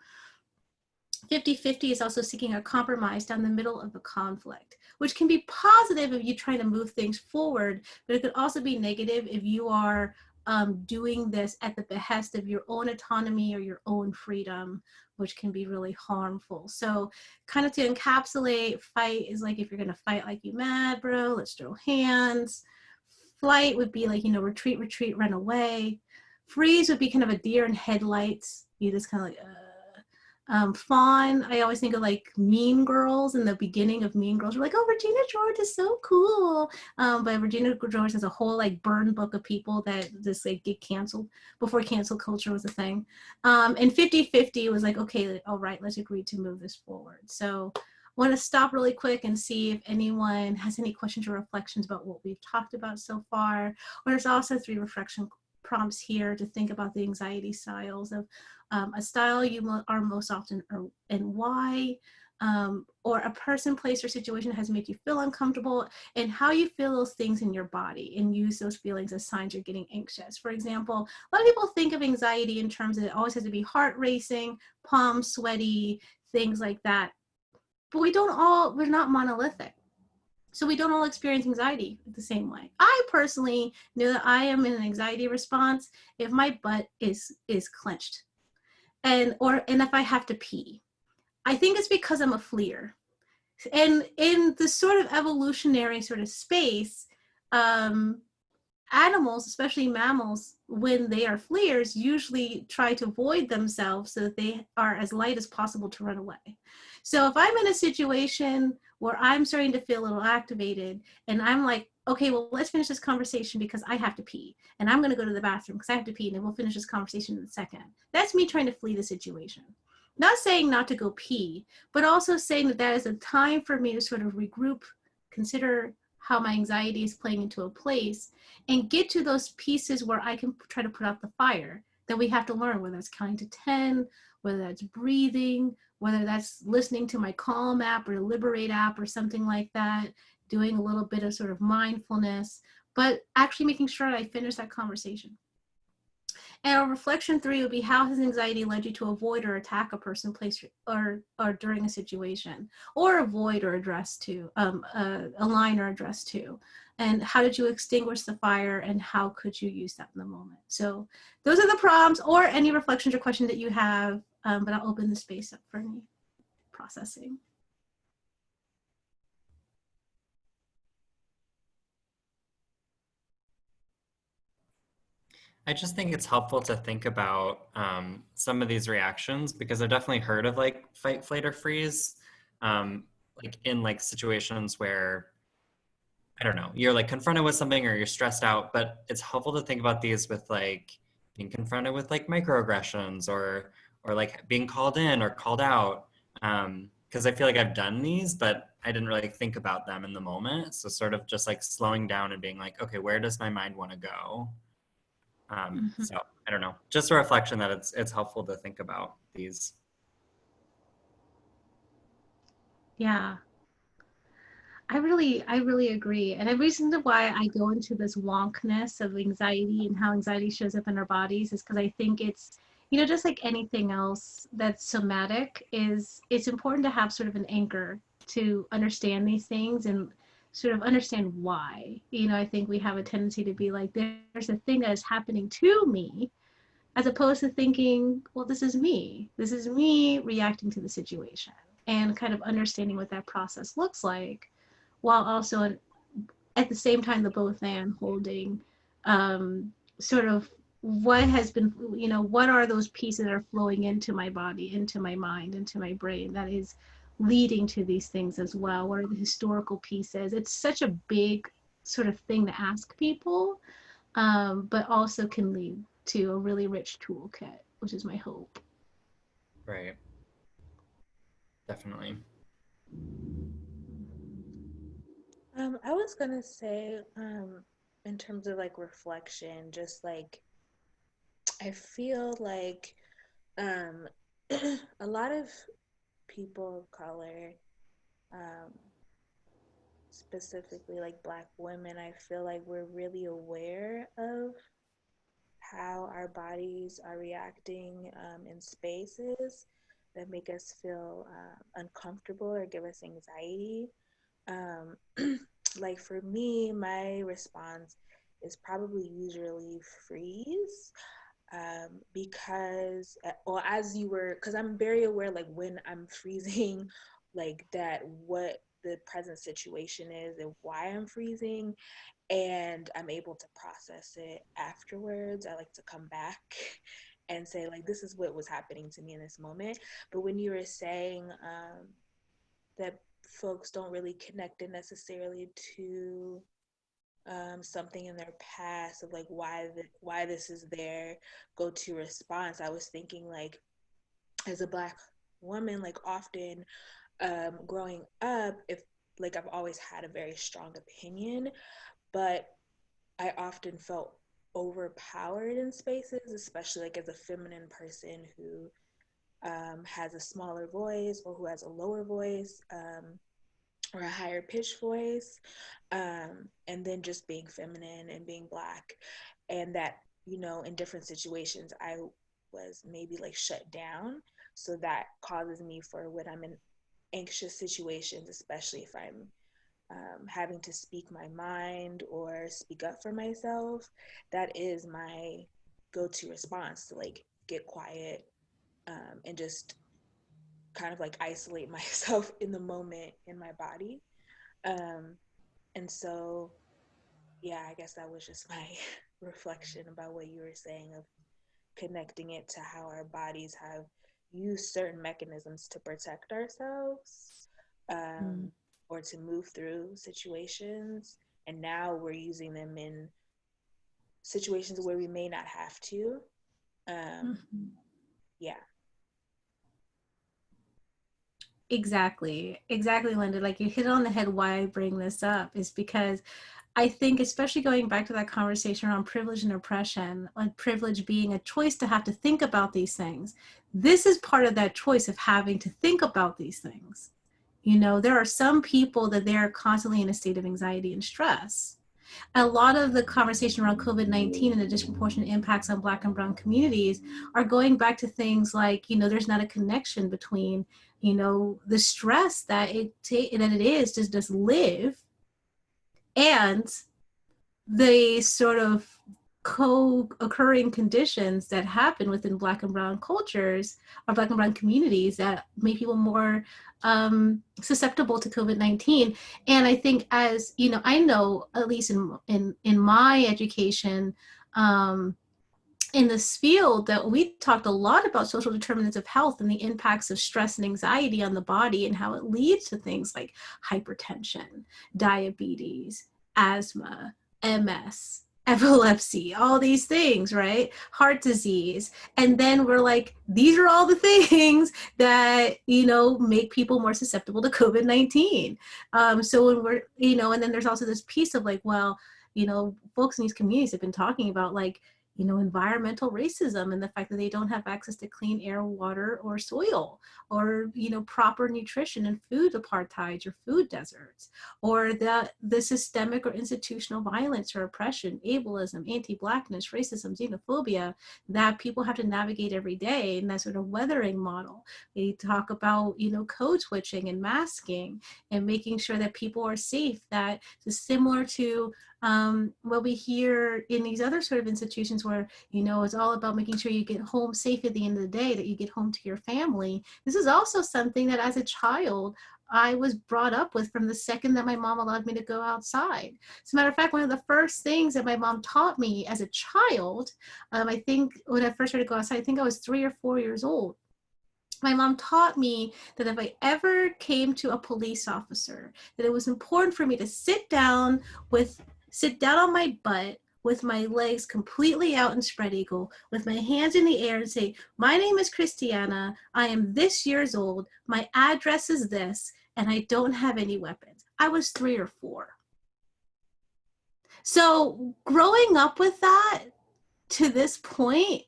50-50 is also seeking a compromise down the middle of the conflict, which can be positive if you try to move things forward, but it could also be negative if you are doing this at the behest of your own autonomy or your own freedom, which can be really harmful. So kind of to encapsulate, fight is like, if you're gonna fight, like, you mad, bro, let's throw hands. Flight would be like, retreat, retreat, run away. Freeze would be kind of a deer in headlights. You just kind of like, fawn, I always think of like Mean Girls. In the beginning of Mean Girls, we're like, oh, Regina George is so cool. But Regina George has a whole like burn book of people that just like get canceled before cancel culture was a thing. And 50-50 was like, okay, all right, let's agree to move this forward. So I want to stop really quick and see if anyone has any questions or reflections about what we've talked about so far. Or there's also 3 reflection prompts here to think about the anxiety styles of a style you are most often, and why, or a person, place, or situation has made you feel uncomfortable, and how you feel those things in your body, and use those feelings as signs you're getting anxious. For example, a lot of people think of anxiety in terms of it always has to be heart racing, palms sweaty, things like that. But we're not monolithic. So we don't all experience anxiety the same way. I personally know that I am in an anxiety response if my butt is clenched, and if I have to pee. I think it's because I'm a fleer. And in the sort of evolutionary sort of space, animals, especially mammals, when they are fleers, usually try to void themselves so that they are as light as possible to run away. So if I'm in a situation where I'm starting to feel a little activated, and I'm like, okay, well, let's finish this conversation because I have to pee, and I'm going to go to the bathroom because I have to pee, and then we'll finish this conversation in a second. That's me trying to flee the situation. Not saying not to go pee, but also saying that that is a time for me to sort of regroup, consider how my anxiety is playing into a place, and get to those pieces where I can try to put out the fire that we have to learn, whether it's counting to 10, whether that's breathing, whether that's listening to my Calm app or Liberate app or something like that, doing a little bit of sort of mindfulness, but actually making sure that I finish that conversation. And our reflection 3 would be, how has anxiety led you to avoid or attack a person, place, or during a situation, or avoid or address to, align or address to? And how did you extinguish the fire, and how could you use that in the moment? So those are the prompts, or any reflections or questions that you have, but I'll open the space up for any processing. I just think it's helpful to think about some of these reactions, because I've definitely heard of like fight, flight, or freeze, like in like situations where, I don't know, you're like confronted with something or you're stressed out, but it's helpful to think about these with like being confronted with like microaggressions, or like being called in or called out. Because I feel like I've done these, but I didn't really think about them in the moment. So sort of just like slowing down and being like, okay, where does my mind want to go? So I don't know, just a reflection that it's helpful to think about these. Yeah. I really agree. And the reason why I go into this wonkness of anxiety and how anxiety shows up in our bodies is because I think it's, just like anything else that's somatic, it's important to have sort of an anchor to understand these things and sort of understand why. I think we have a tendency to be like, there's a thing that is happening to me, as opposed to thinking, well, this is me. This is me reacting to the situation and kind of understanding what that process looks like, while also at the same time the both and holding sort of what has been, what are those pieces that are flowing into my body, into my mind, into my brain that is leading to these things as well. What are the historical pieces? It's such a big sort of thing to ask people, but also can lead to a really rich toolkit, which is my hope. Right. Definitely. I was gonna say, in terms of like reflection, just like I feel like um, a lot of people of color, um, specifically like Black women, I feel like we're really aware of how our bodies are reacting in spaces that make us feel uncomfortable or give us anxiety. Um, like for me, my response is probably usually freeze, because, well, as you were, because I'm very aware, like when I'm freezing, like that, what the present situation is and why I'm freezing, and I'm able to process it afterwards. I like to come back and say, like, this is what was happening to me in this moment. But when you were saying that folks don't really connect it necessarily to something in their past of like why this is their go-to response, I was thinking like, as a Black woman, like often growing up, if like I've always had a very strong opinion, but I often felt overpowered in spaces, especially like as a feminine person who has a smaller voice or who has a lower voice, or a higher pitched voice, and then just being feminine and being Black, and that, in different situations I was maybe like shut down. So that causes me for when I'm in anxious situations, especially if I'm having to speak my mind or speak up for myself, that is my go-to response, to like get quiet, and just kind of like isolate myself in the moment in my body. Um, and so, yeah, I guess that was just my reflection about what you were saying of connecting it to how our bodies have used certain mechanisms to protect ourselves, Mm. or to move through situations. And now we're using them in situations where we may not have to. Mhm. Yeah. Exactly, Linda. Like you hit on the head. Why I bring this up is because I think, especially going back to that conversation around privilege and oppression, and privilege being a choice to have to think about these things. This is part of that choice of having to think about these things. There are some people that they're constantly in a state of anxiety and stress. A lot of the conversation around COVID-19 and the disproportionate impacts on Black and Brown communities are going back to things like, there's not a connection between, the stress that that it is to just live, and the sort of co-occurring conditions that happen within Black and Brown cultures or Black and Brown communities that make people more susceptible to COVID-19. And I think, as I know, at least in my education, in this field, that we talked a lot about social determinants of health and the impacts of stress and anxiety on the body and how it leads to things like hypertension, diabetes, asthma, MS, epilepsy, all these things, right? Heart disease. And then we're like, these are all the things that, make people more susceptible to COVID-19. So when we're, and then there's also this piece of like, well, folks in these communities have been talking about like, you know, environmental racism and the fact that they don't have access to clean air, water, or soil, or, you know, proper nutrition and food apartheid or food deserts, or the systemic or institutional violence or oppression, ableism, anti-Blackness, racism, xenophobia that people have to navigate every day, and that sort of weathering model. They talk about, you know, code switching and masking and making sure that people are safe. That is similar to what we hear in these other sort of institutions where, you know, it's all about making sure you get home safe at the end of the day, that you get home to your family. This is also something that as a child, I was brought up with from the second that my mom allowed me to go outside. As a matter of fact, one of the first things that my mom taught me as a child, I think when I first started to go outside, I think I was 3 or 4 years old. My mom taught me that if I ever came to a police officer, that it was important for me to sit down on my butt with my legs completely out in spread eagle, with my hands in the air, and say, my name is ChrisTiana, I am this years old, my address is this, and I don't have any weapons. I was 3 or 4. So growing up with that to this point,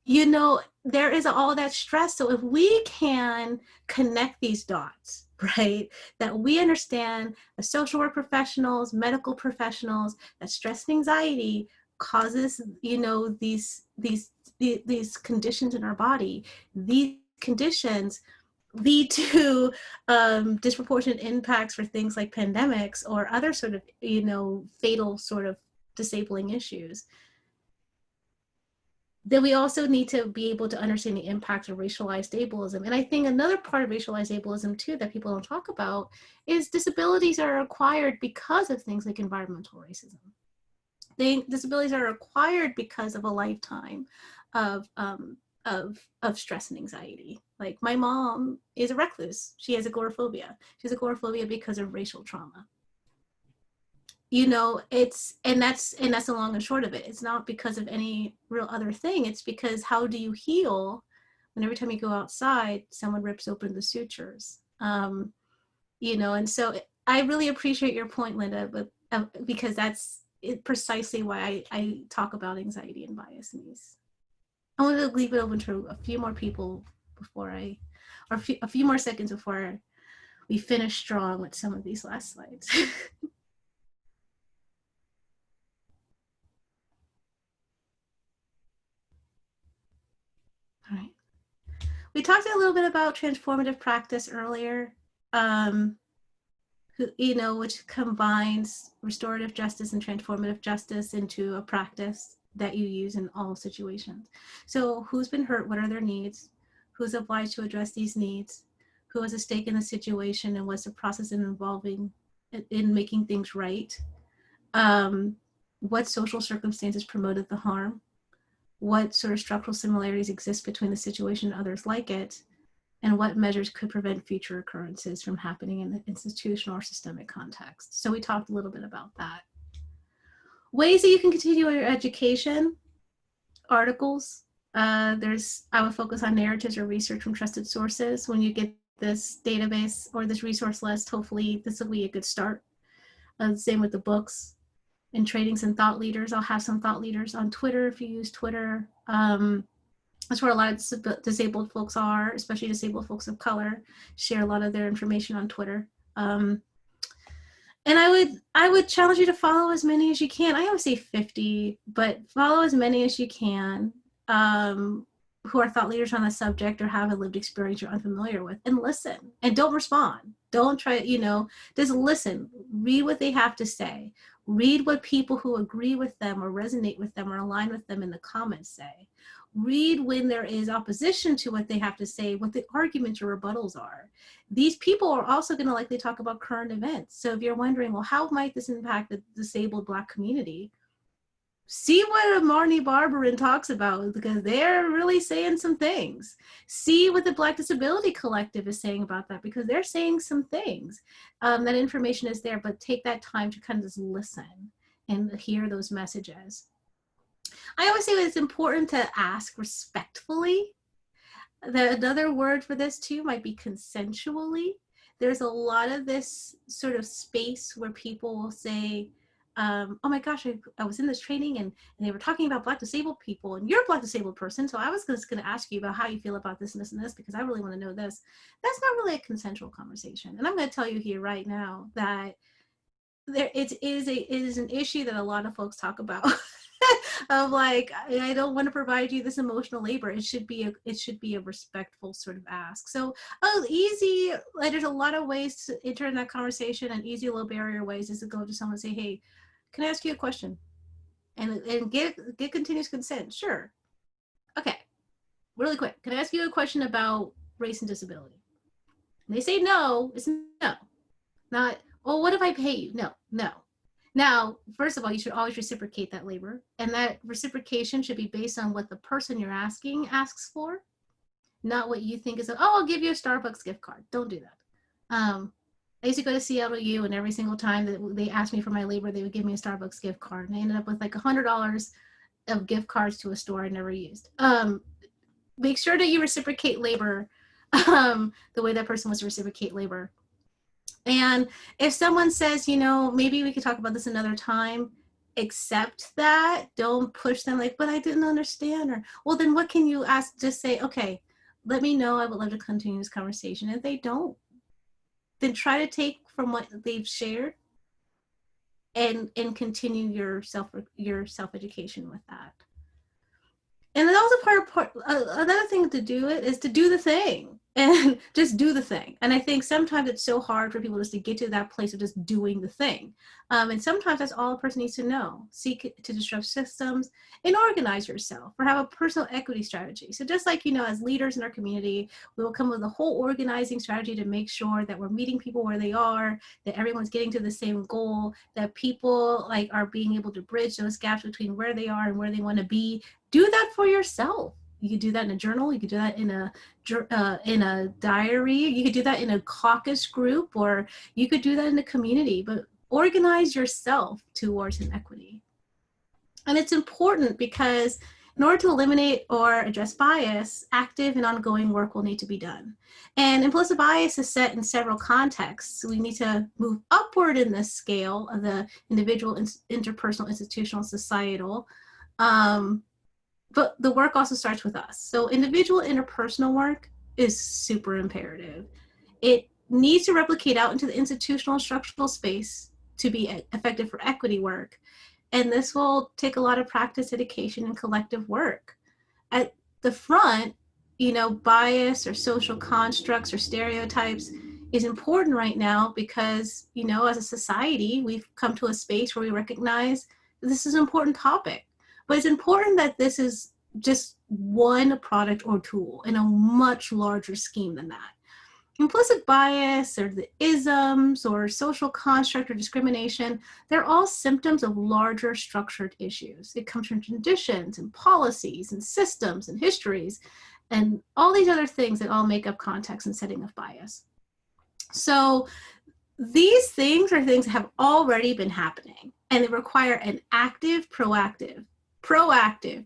you know, there is all that stress. So if we can connect these dots, right, that we understand as social work professionals, medical professionals, that stress and anxiety causes, you know, these conditions in our body. These conditions lead to disproportionate impacts for things like pandemics or other sort of, you know, fatal sort of disabling issues. Then we also need to be able to understand the impact of racialized ableism. And I think another part of racialized ableism too that people don't talk about is disabilities are acquired because of things like environmental racism. Disabilities are acquired because of a lifetime of stress and anxiety. Like my mom is a recluse. She has agoraphobia. She has agoraphobia because of racial trauma. You know, and that's the long and short of it. It's not because of any real other thing. It's because how do you heal when every time you go outside, someone rips open the sutures? You know, and so I really appreciate your point, Linda, but because that's precisely why I talk about anxiety and bias in these. I want to leave it open to a few more people before a few more seconds before we finish strong with some of these last slides. All right. We talked a little bit about transformative practice earlier, you know, which combines restorative justice and transformative justice into a practice that you use in all situations. So who's been hurt? What are their needs? Who's obliged to address these needs? Who has a stake in the situation, and what's the process involving in making things right? What social circumstances promoted the harm? What sort of structural similarities exist between the situation and others like it, and what measures could prevent future occurrences from happening in the institutional or systemic context. So we talked a little bit about that. Ways that you can continue your education, articles. I would focus on narratives or research from trusted sources. When you get this database or this resource list, hopefully this will be a good start. Same with the books and trainings and thought leaders. I'll have some thought leaders on Twitter if you use Twitter. That's where a lot of disabled folks are, especially disabled folks of color, share a lot of their information on Twitter. And I would challenge you to follow as many as you can. I always say 50, but follow as many as you can who are thought leaders on the subject or have a lived experience you're unfamiliar with, and listen and don't respond. Don't try, you know, just listen, read what they have to say. Read what people who agree with them or resonate with them or align with them in the comments say. Read when there is opposition to what they have to say, what the arguments or rebuttals are. These people are also going to likely talk about current events. So if you're wondering, well, how might this impact the disabled Black community? See what Marnie Barberin talks about, because they're really saying some things. See what the Black Disability Collective is saying about that, because they're saying some things. That information is there, but take that time to kind of just listen and hear those messages. I always say it's important to ask respectfully. Another word for this too might be consensually. There's a lot of this sort of space where people will say, oh my gosh, I was in this training and they were talking about Black disabled people, and you're a Black disabled person, so I was just going to ask you about how you feel about this and this and this, because I really want to know this. That's not really a consensual conversation. And I'm going to tell you here right now that it is an issue that a lot of folks talk about. Of like, I don't want to provide you this emotional labor. It should be a respectful sort of ask. So easy, like, there's a lot of ways to enter in that conversation, and easy low barrier ways is to go to someone and say, hey, can I ask you a question? And get continuous consent. Sure. Okay, really quick, can I ask you a question about race and disability? And they say no, it's no. Not, well, what if I pay you? No, no. Now, first of all, you should always reciprocate that labor, and that reciprocation should be based on what the person you're asking asks for, not what you think is, oh, I'll give you a Starbucks gift card. Don't do that. I used to go to Seattle U, and every single time that they asked me for my labor, they would give me a Starbucks gift card, and I ended up with like $100 of gift cards to a store I never used. Make sure that you reciprocate labor the way that person wants to reciprocate labor. And if someone says, maybe we could talk about this another time, accept that. Don't push them like, but I didn't understand. Or, well, then what can you ask? Just say, okay, let me know. I would love to continue this conversation. If they don't, then try to take from what they've shared and continue your self-education with that. And then also another thing to do it is to do the thing, and just do the thing. And I think sometimes it's so hard for people just to get to that place of just doing the thing. And sometimes that's all a person needs to know. Seek to disrupt systems and organize yourself, or have a personal equity strategy. So just like, as leaders in our community, we will come with a whole organizing strategy to make sure that we're meeting people where they are, that everyone's getting to the same goal, that people like are being able to bridge those gaps between where they are and where they want to be. Do that for yourself. You could do that in a journal. You could do that in a diary. You could do that in a caucus group, or you could do that in a community. But organize yourself towards inequity. And it's important because in order to eliminate or address bias, active and ongoing work will need to be done. And implicit bias is set in several contexts. We need to move upward in this scale of the individual, interpersonal, institutional, societal. But the work also starts with us. So individual interpersonal work is super imperative. It needs to replicate out into the institutional and structural space to be effective for equity work. And this will take a lot of practice, dedication, and collective work. At the front, bias or social constructs or stereotypes is important right now because, as a society, we've come to a space where we recognize this is an important topic. But it's important that this is just one product or tool in a much larger scheme than that. Implicit bias or the isms or social construct or discrimination, they're all symptoms of larger structured issues. It comes from traditions and policies and systems and histories and all these other things that all make up context and setting of bias. So these things are things that have already been happening, and they require an active, proactive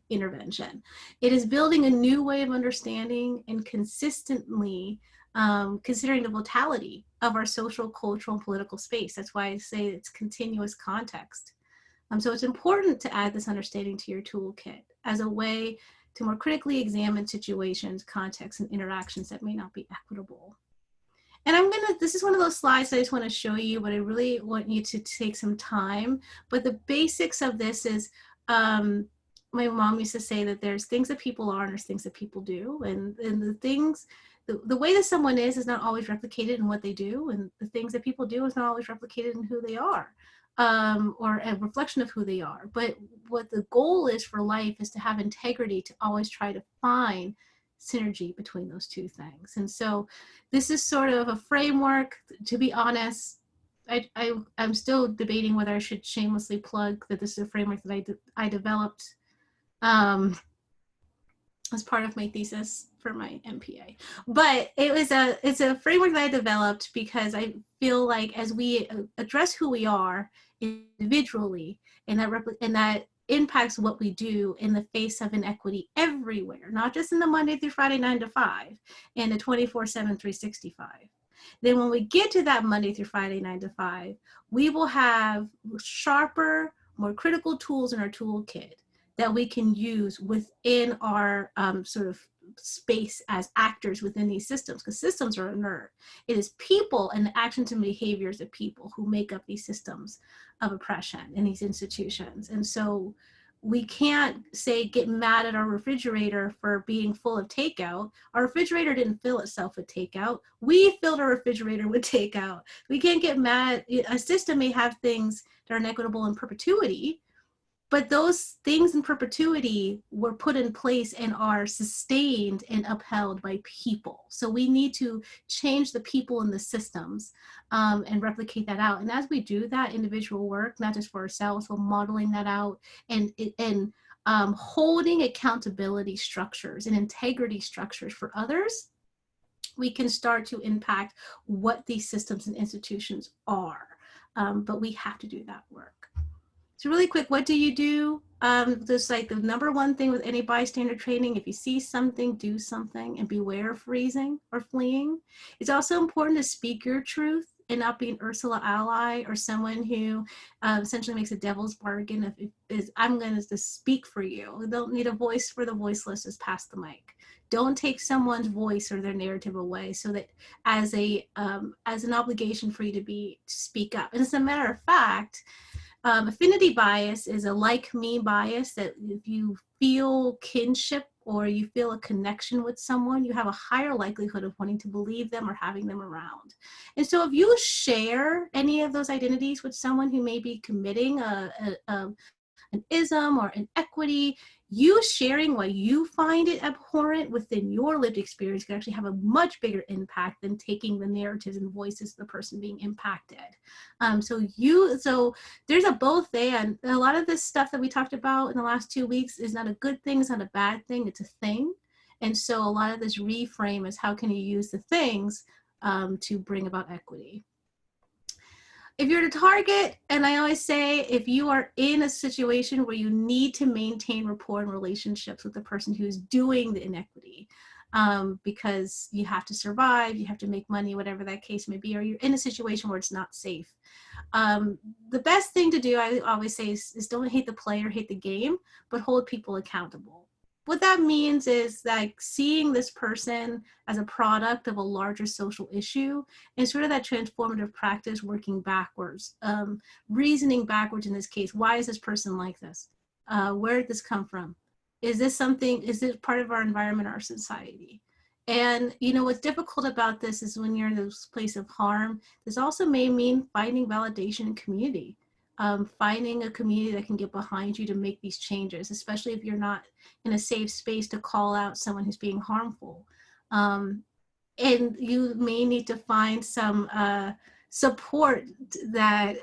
intervention. It is building a new way of understanding and consistently considering the totality of our social, cultural, and political space. That's why I say it's continuous context. So it's important to add this understanding to your toolkit as a way to more critically examine situations, contexts, and interactions that may not be equitable. And this is one of those slides that I just want to show you, but I really want you to take some time. But the basics of this is, my mom used to say that there's things that people are and there's things that people do. And the things, the way that someone is not always replicated in what they do. And the things that people do is not always replicated in who they are, or a reflection of who they are. But what the goal is for life is to have integrity, to always try to find synergy between those two things. And so this is sort of a framework. To be honest, I'm still debating whether I should shamelessly plug that this is a framework that I developed as part of my thesis for my MPA. But it's a framework that I developed because I feel like as we address who we are individually, and that impacts what we do in the face of inequity everywhere, not just in the Monday through Friday 9 to 5 and the 24/7 365. Then when we get to that Monday through Friday, 9 to 5, we will have sharper, more critical tools in our toolkit that we can use within our sort of space as actors within these systems, because systems are inert. It is people and the actions and behaviors of people who make up these systems of oppression in these institutions. And so we can't say get mad at our refrigerator for being full of takeout. Our refrigerator didn't fill itself with takeout. We filled our refrigerator with takeout. We can't get mad. A system may have things that are inequitable in perpetuity, but those things in perpetuity were put in place and are sustained and upheld by people. So we need to change the people in the systems and replicate that out. And as we do that individual work, not just for ourselves, but modeling that out and holding accountability structures and integrity structures for others, we can start to impact what these systems and institutions are. But we have to do that work. So really quick, what do you do? Just like the number one thing with any bystander training, if you see something, do something and beware of freezing or fleeing. It's also important to speak your truth and not be an Ursula ally or someone who essentially makes a devil's bargain. I'm going to speak for you. We don't need a voice for the voiceless, just pass the mic. Don't take someone's voice or their narrative away, so that as an obligation for you to speak up. And as a matter of fact, affinity bias is a like me bias, that if you feel kinship or you feel a connection with someone, you have a higher likelihood of wanting to believe them or having them around. And so if you share any of those identities with someone who may be committing an ism or an equity, you sharing why you find it abhorrent within your lived experience can actually have a much bigger impact than taking the narratives and voices of the person being impacted. So there's a both and a lot of this stuff that we talked about in the last 2 weeks is not a good thing, it's not a bad thing, it's a thing. And so a lot of this reframe is how can you use the things to bring about equity. If you're to target, and I always say, if you are in a situation where you need to maintain rapport and relationships with the person who's doing the inequity, because you have to survive, you have to make money, whatever that case may be, or you're in a situation where it's not safe. The best thing to do, I always say, is don't hate the player, hate the game, but hold people accountable. What that means is like seeing this person as a product of a larger social issue and sort of that transformative practice working backwards, reasoning backwards in this case. Why is this person like this? Where did this come from? Is this part of our environment, our society? And you know what's difficult about this is when you're in this place of harm, this also may mean finding validation in community. Finding a community that can get behind you to make these changes, especially if you're not in a safe space to call out someone who's being harmful. And you may need to find some support that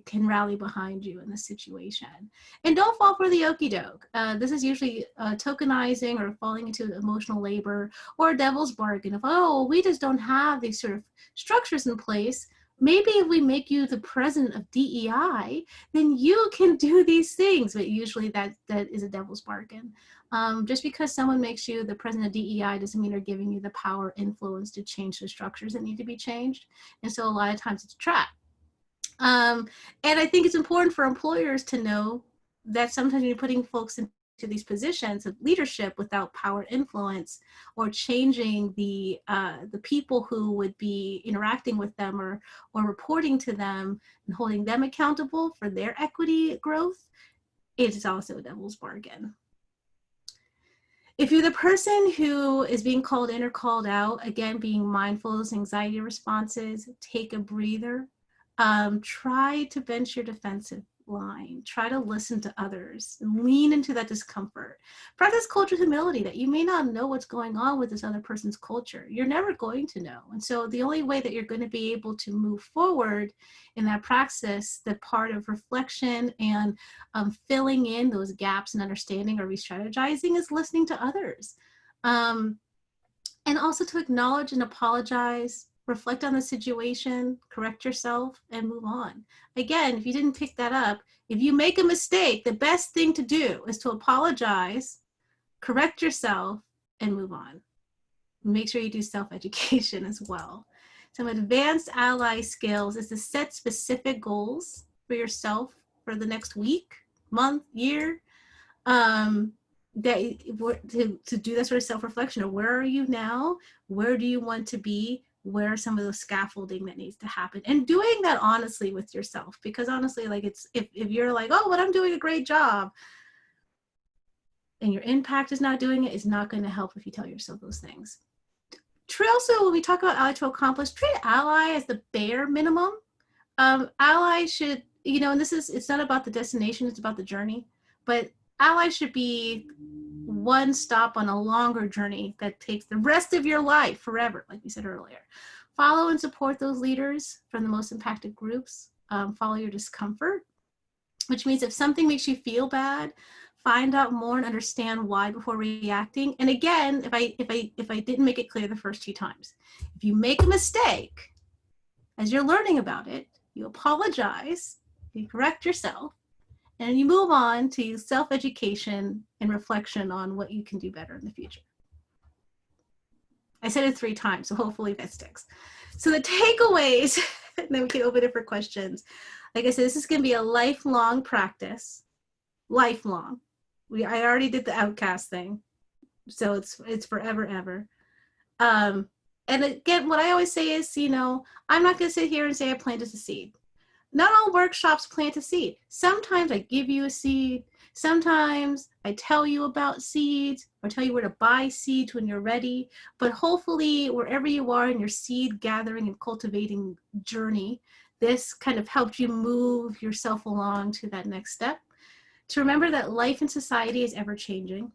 can rally behind you in this situation. And don't fall for the okie doke. This is usually tokenizing or falling into emotional labor or a devil's bargain of, oh, we just don't have these sort of structures in place. Maybe if we make you the president of DEI, then you can do these things. But usually that is a devil's bargain. Just because someone makes you the president of DEI doesn't mean they're giving you the power, influence to change the structures that need to be changed. And so a lot of times it's a trap. And I think it's important for employers to know that sometimes you're putting folks into these positions of leadership without power, influence, or changing the people who would be interacting with them or reporting to them and holding them accountable for their equity growth. It is also a devil's bargain. If you're the person who is being called in or called out, again, being mindful of those anxiety responses, take a breather. Try to bench your defensive line. Try to listen to others and lean into that discomfort. Practice cultural humility, that you may not know what's going on with this other person's culture. You're never going to know. And so the only way that you're going to be able to move forward in that praxis, the part of reflection and filling in those gaps and understanding or re-strategizing, is listening to others. And also to acknowledge and apologize, reflect on the situation, correct yourself, and move on. Again, if you didn't pick that up, if you make a mistake, the best thing to do is to apologize, correct yourself, and move on. Make sure you do self-education as well. Some advanced ally skills is to set specific goals for yourself for the next week, month, year, to do that sort of self-reflection of where are you now, where do you want to be, where are some of the scaffolding that needs to happen, and doing that honestly with yourself, because honestly, like, it's if you're like, oh, but I'm doing a great job, and your impact is not doing it, is not going to help if you tell yourself those things. Also, when we talk about ally to accomplish, treat ally as the bare minimum. Ally should, and it's not about the destination, it's about the journey, but ally should be one stop on a longer journey that takes the rest of your life forever, like we said earlier. Follow and support those leaders from the most impacted groups. Follow your discomfort, which means if something makes you feel bad, find out more and understand why before reacting. And again, if I didn't make it clear the first 2 times, if you make a mistake, as you're learning about it, you apologize, you correct yourself, and you move on to self-education and reflection on what you can do better in the future. I said it 3 times, so hopefully that sticks. So the takeaways, and then we can open it for questions. Like I said, this is going to be a lifelong practice, lifelong. I already did the outcast thing, so it's forever, ever. And again, what I always say is, I'm not going to sit here and say I planted a seed. Not all workshops plant a seed. Sometimes I give you a seed. Sometimes I tell you about seeds or tell you where to buy seeds when you're ready. But hopefully, wherever you are in your seed gathering and cultivating journey, this kind of helped you move yourself along to that next step. To remember that life in society is ever changing,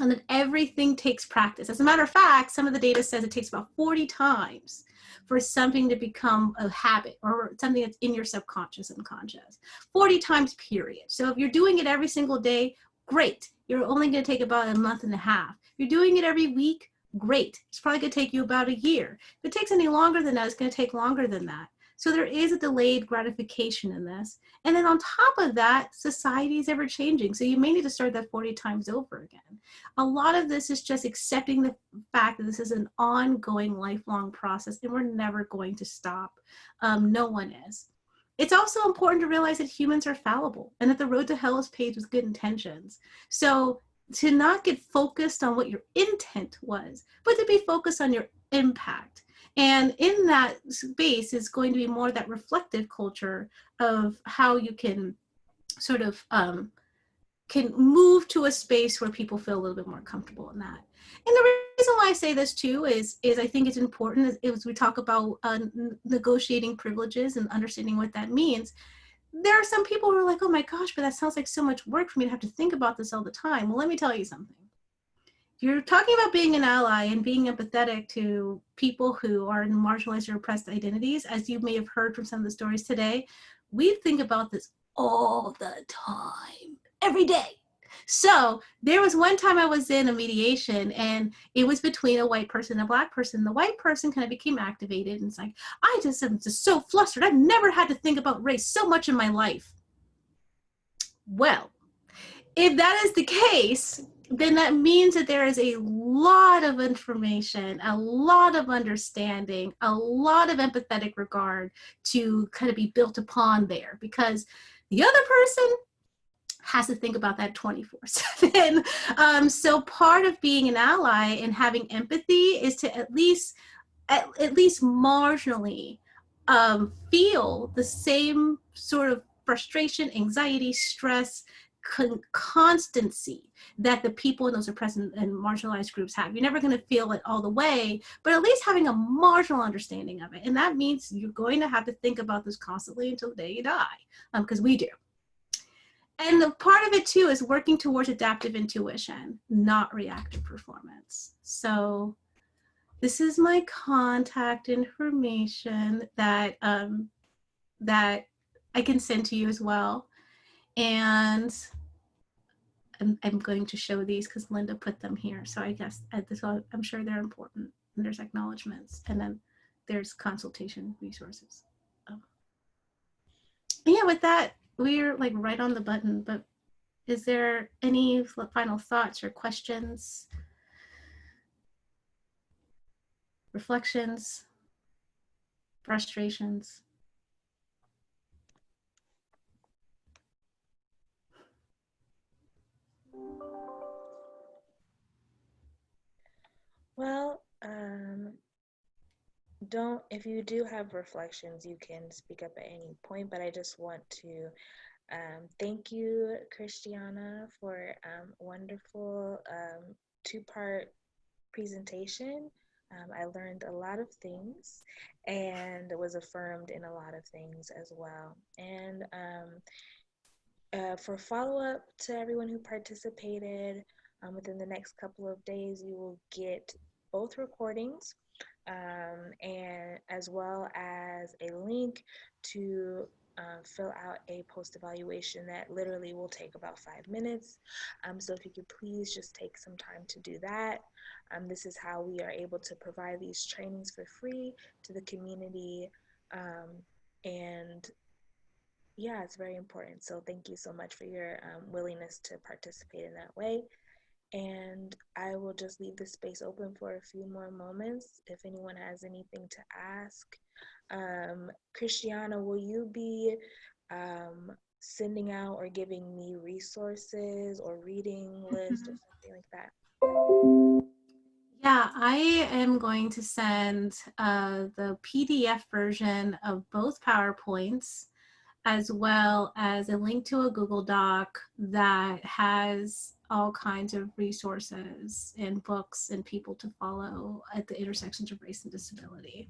and that everything takes practice. As a matter of fact, some of the data says it takes about 40 times for something to become a habit or something that's in your subconscious and conscious. 40 times, period. So if you're doing it every single day, great. You're only going to take about a month and a half. If you're doing it every week, great. It's probably going to take you about a year. If it takes any longer than that, it's going to take longer than that. So there is a delayed gratification in this. And then on top of that, society is ever changing. So you may need to start that 40 times over again. A lot of this is just accepting the fact that this is an ongoing, lifelong process, and we're never going to stop. No one is. It's also important to realize that humans are fallible and that the road to hell is paved with good intentions. So to not get focused on what your intent was, but to be focused on your impact. And in that space is going to be more that reflective culture of how you can sort of can move to a space where people feel a little bit more comfortable in that. And the reason why I say this too is I think it's important as we talk about negotiating privileges and understanding what that means. There are some people who are like, oh my gosh, but that sounds like so much work for me to have to think about this all the time. Well, let me tell you something. You're talking about being an ally and being empathetic to people who are in marginalized or oppressed identities, as you may have heard from some of the stories today. We think about this all the time, every day. So there was one time I was in a mediation and it was between a white person and a black person. The white person kind of became activated and it's like, I just am just so flustered. I've never had to think about race so much in my life. Well, if that is the case, then that means that there is a lot of information, a lot of understanding, a lot of empathetic regard to kind of be built upon there, because the other person has to think about that 24/7. So part of being an ally and having empathy is to at least marginally feel the same sort of frustration, anxiety, stress, constancy that the people in those oppressed and marginalized groups have. You're never going to feel it all the way, but at least having a marginal understanding of it. And that means you're going to have to think about this constantly until the day you die, because we do. And the part of it too is working towards adaptive intuition, not reactive performance. So this is my contact information that that I can send to you as well. And I'm going to show these because Linda put them here. So I guess I'm sure they're important. And there's acknowledgements, and then there's consultation resources. Yeah, with that, we're like right on the button, but is there any final thoughts or questions, reflections? frustrations? Well, if you do have reflections, you can speak up at any point, but I just want to thank you, ChrisTiana, for wonderful two-part presentation. I learned a lot of things and was affirmed in a lot of things as well. And for follow-up to everyone who participated, within the next couple of days, you will get both recordings, and as well as a link to fill out a post-evaluation that literally will take about 5 minutes. So if you could please just take some time to do that. This is how we are able to provide these trainings for free to the community. And yeah, it's very important. So thank you so much for your willingness to participate in that way. And I will just leave the space open for a few more moments if anyone has anything to ask. ChrisTiana, will you be sending out or giving me resources or reading list or something like that? Yeah, I am going to send the PDF version of both PowerPoints, as well as a link to a Google Doc that has all kinds of resources and books and people to follow at the intersections of race and disability.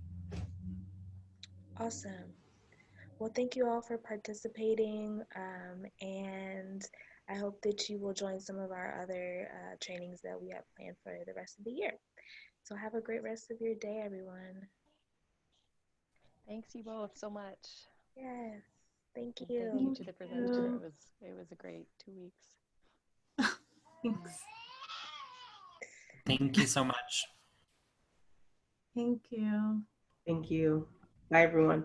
Awesome. Well, thank you all for participating, and I hope that you will join some of our other trainings that we have planned for the rest of the year. So have a great rest of your day, everyone. Thanks you both so much. Yes, thank And you. thank you to the presenter. It was a great 2 weeks. Thanks. Thank you so much. Thank you. Thank you. Bye, everyone.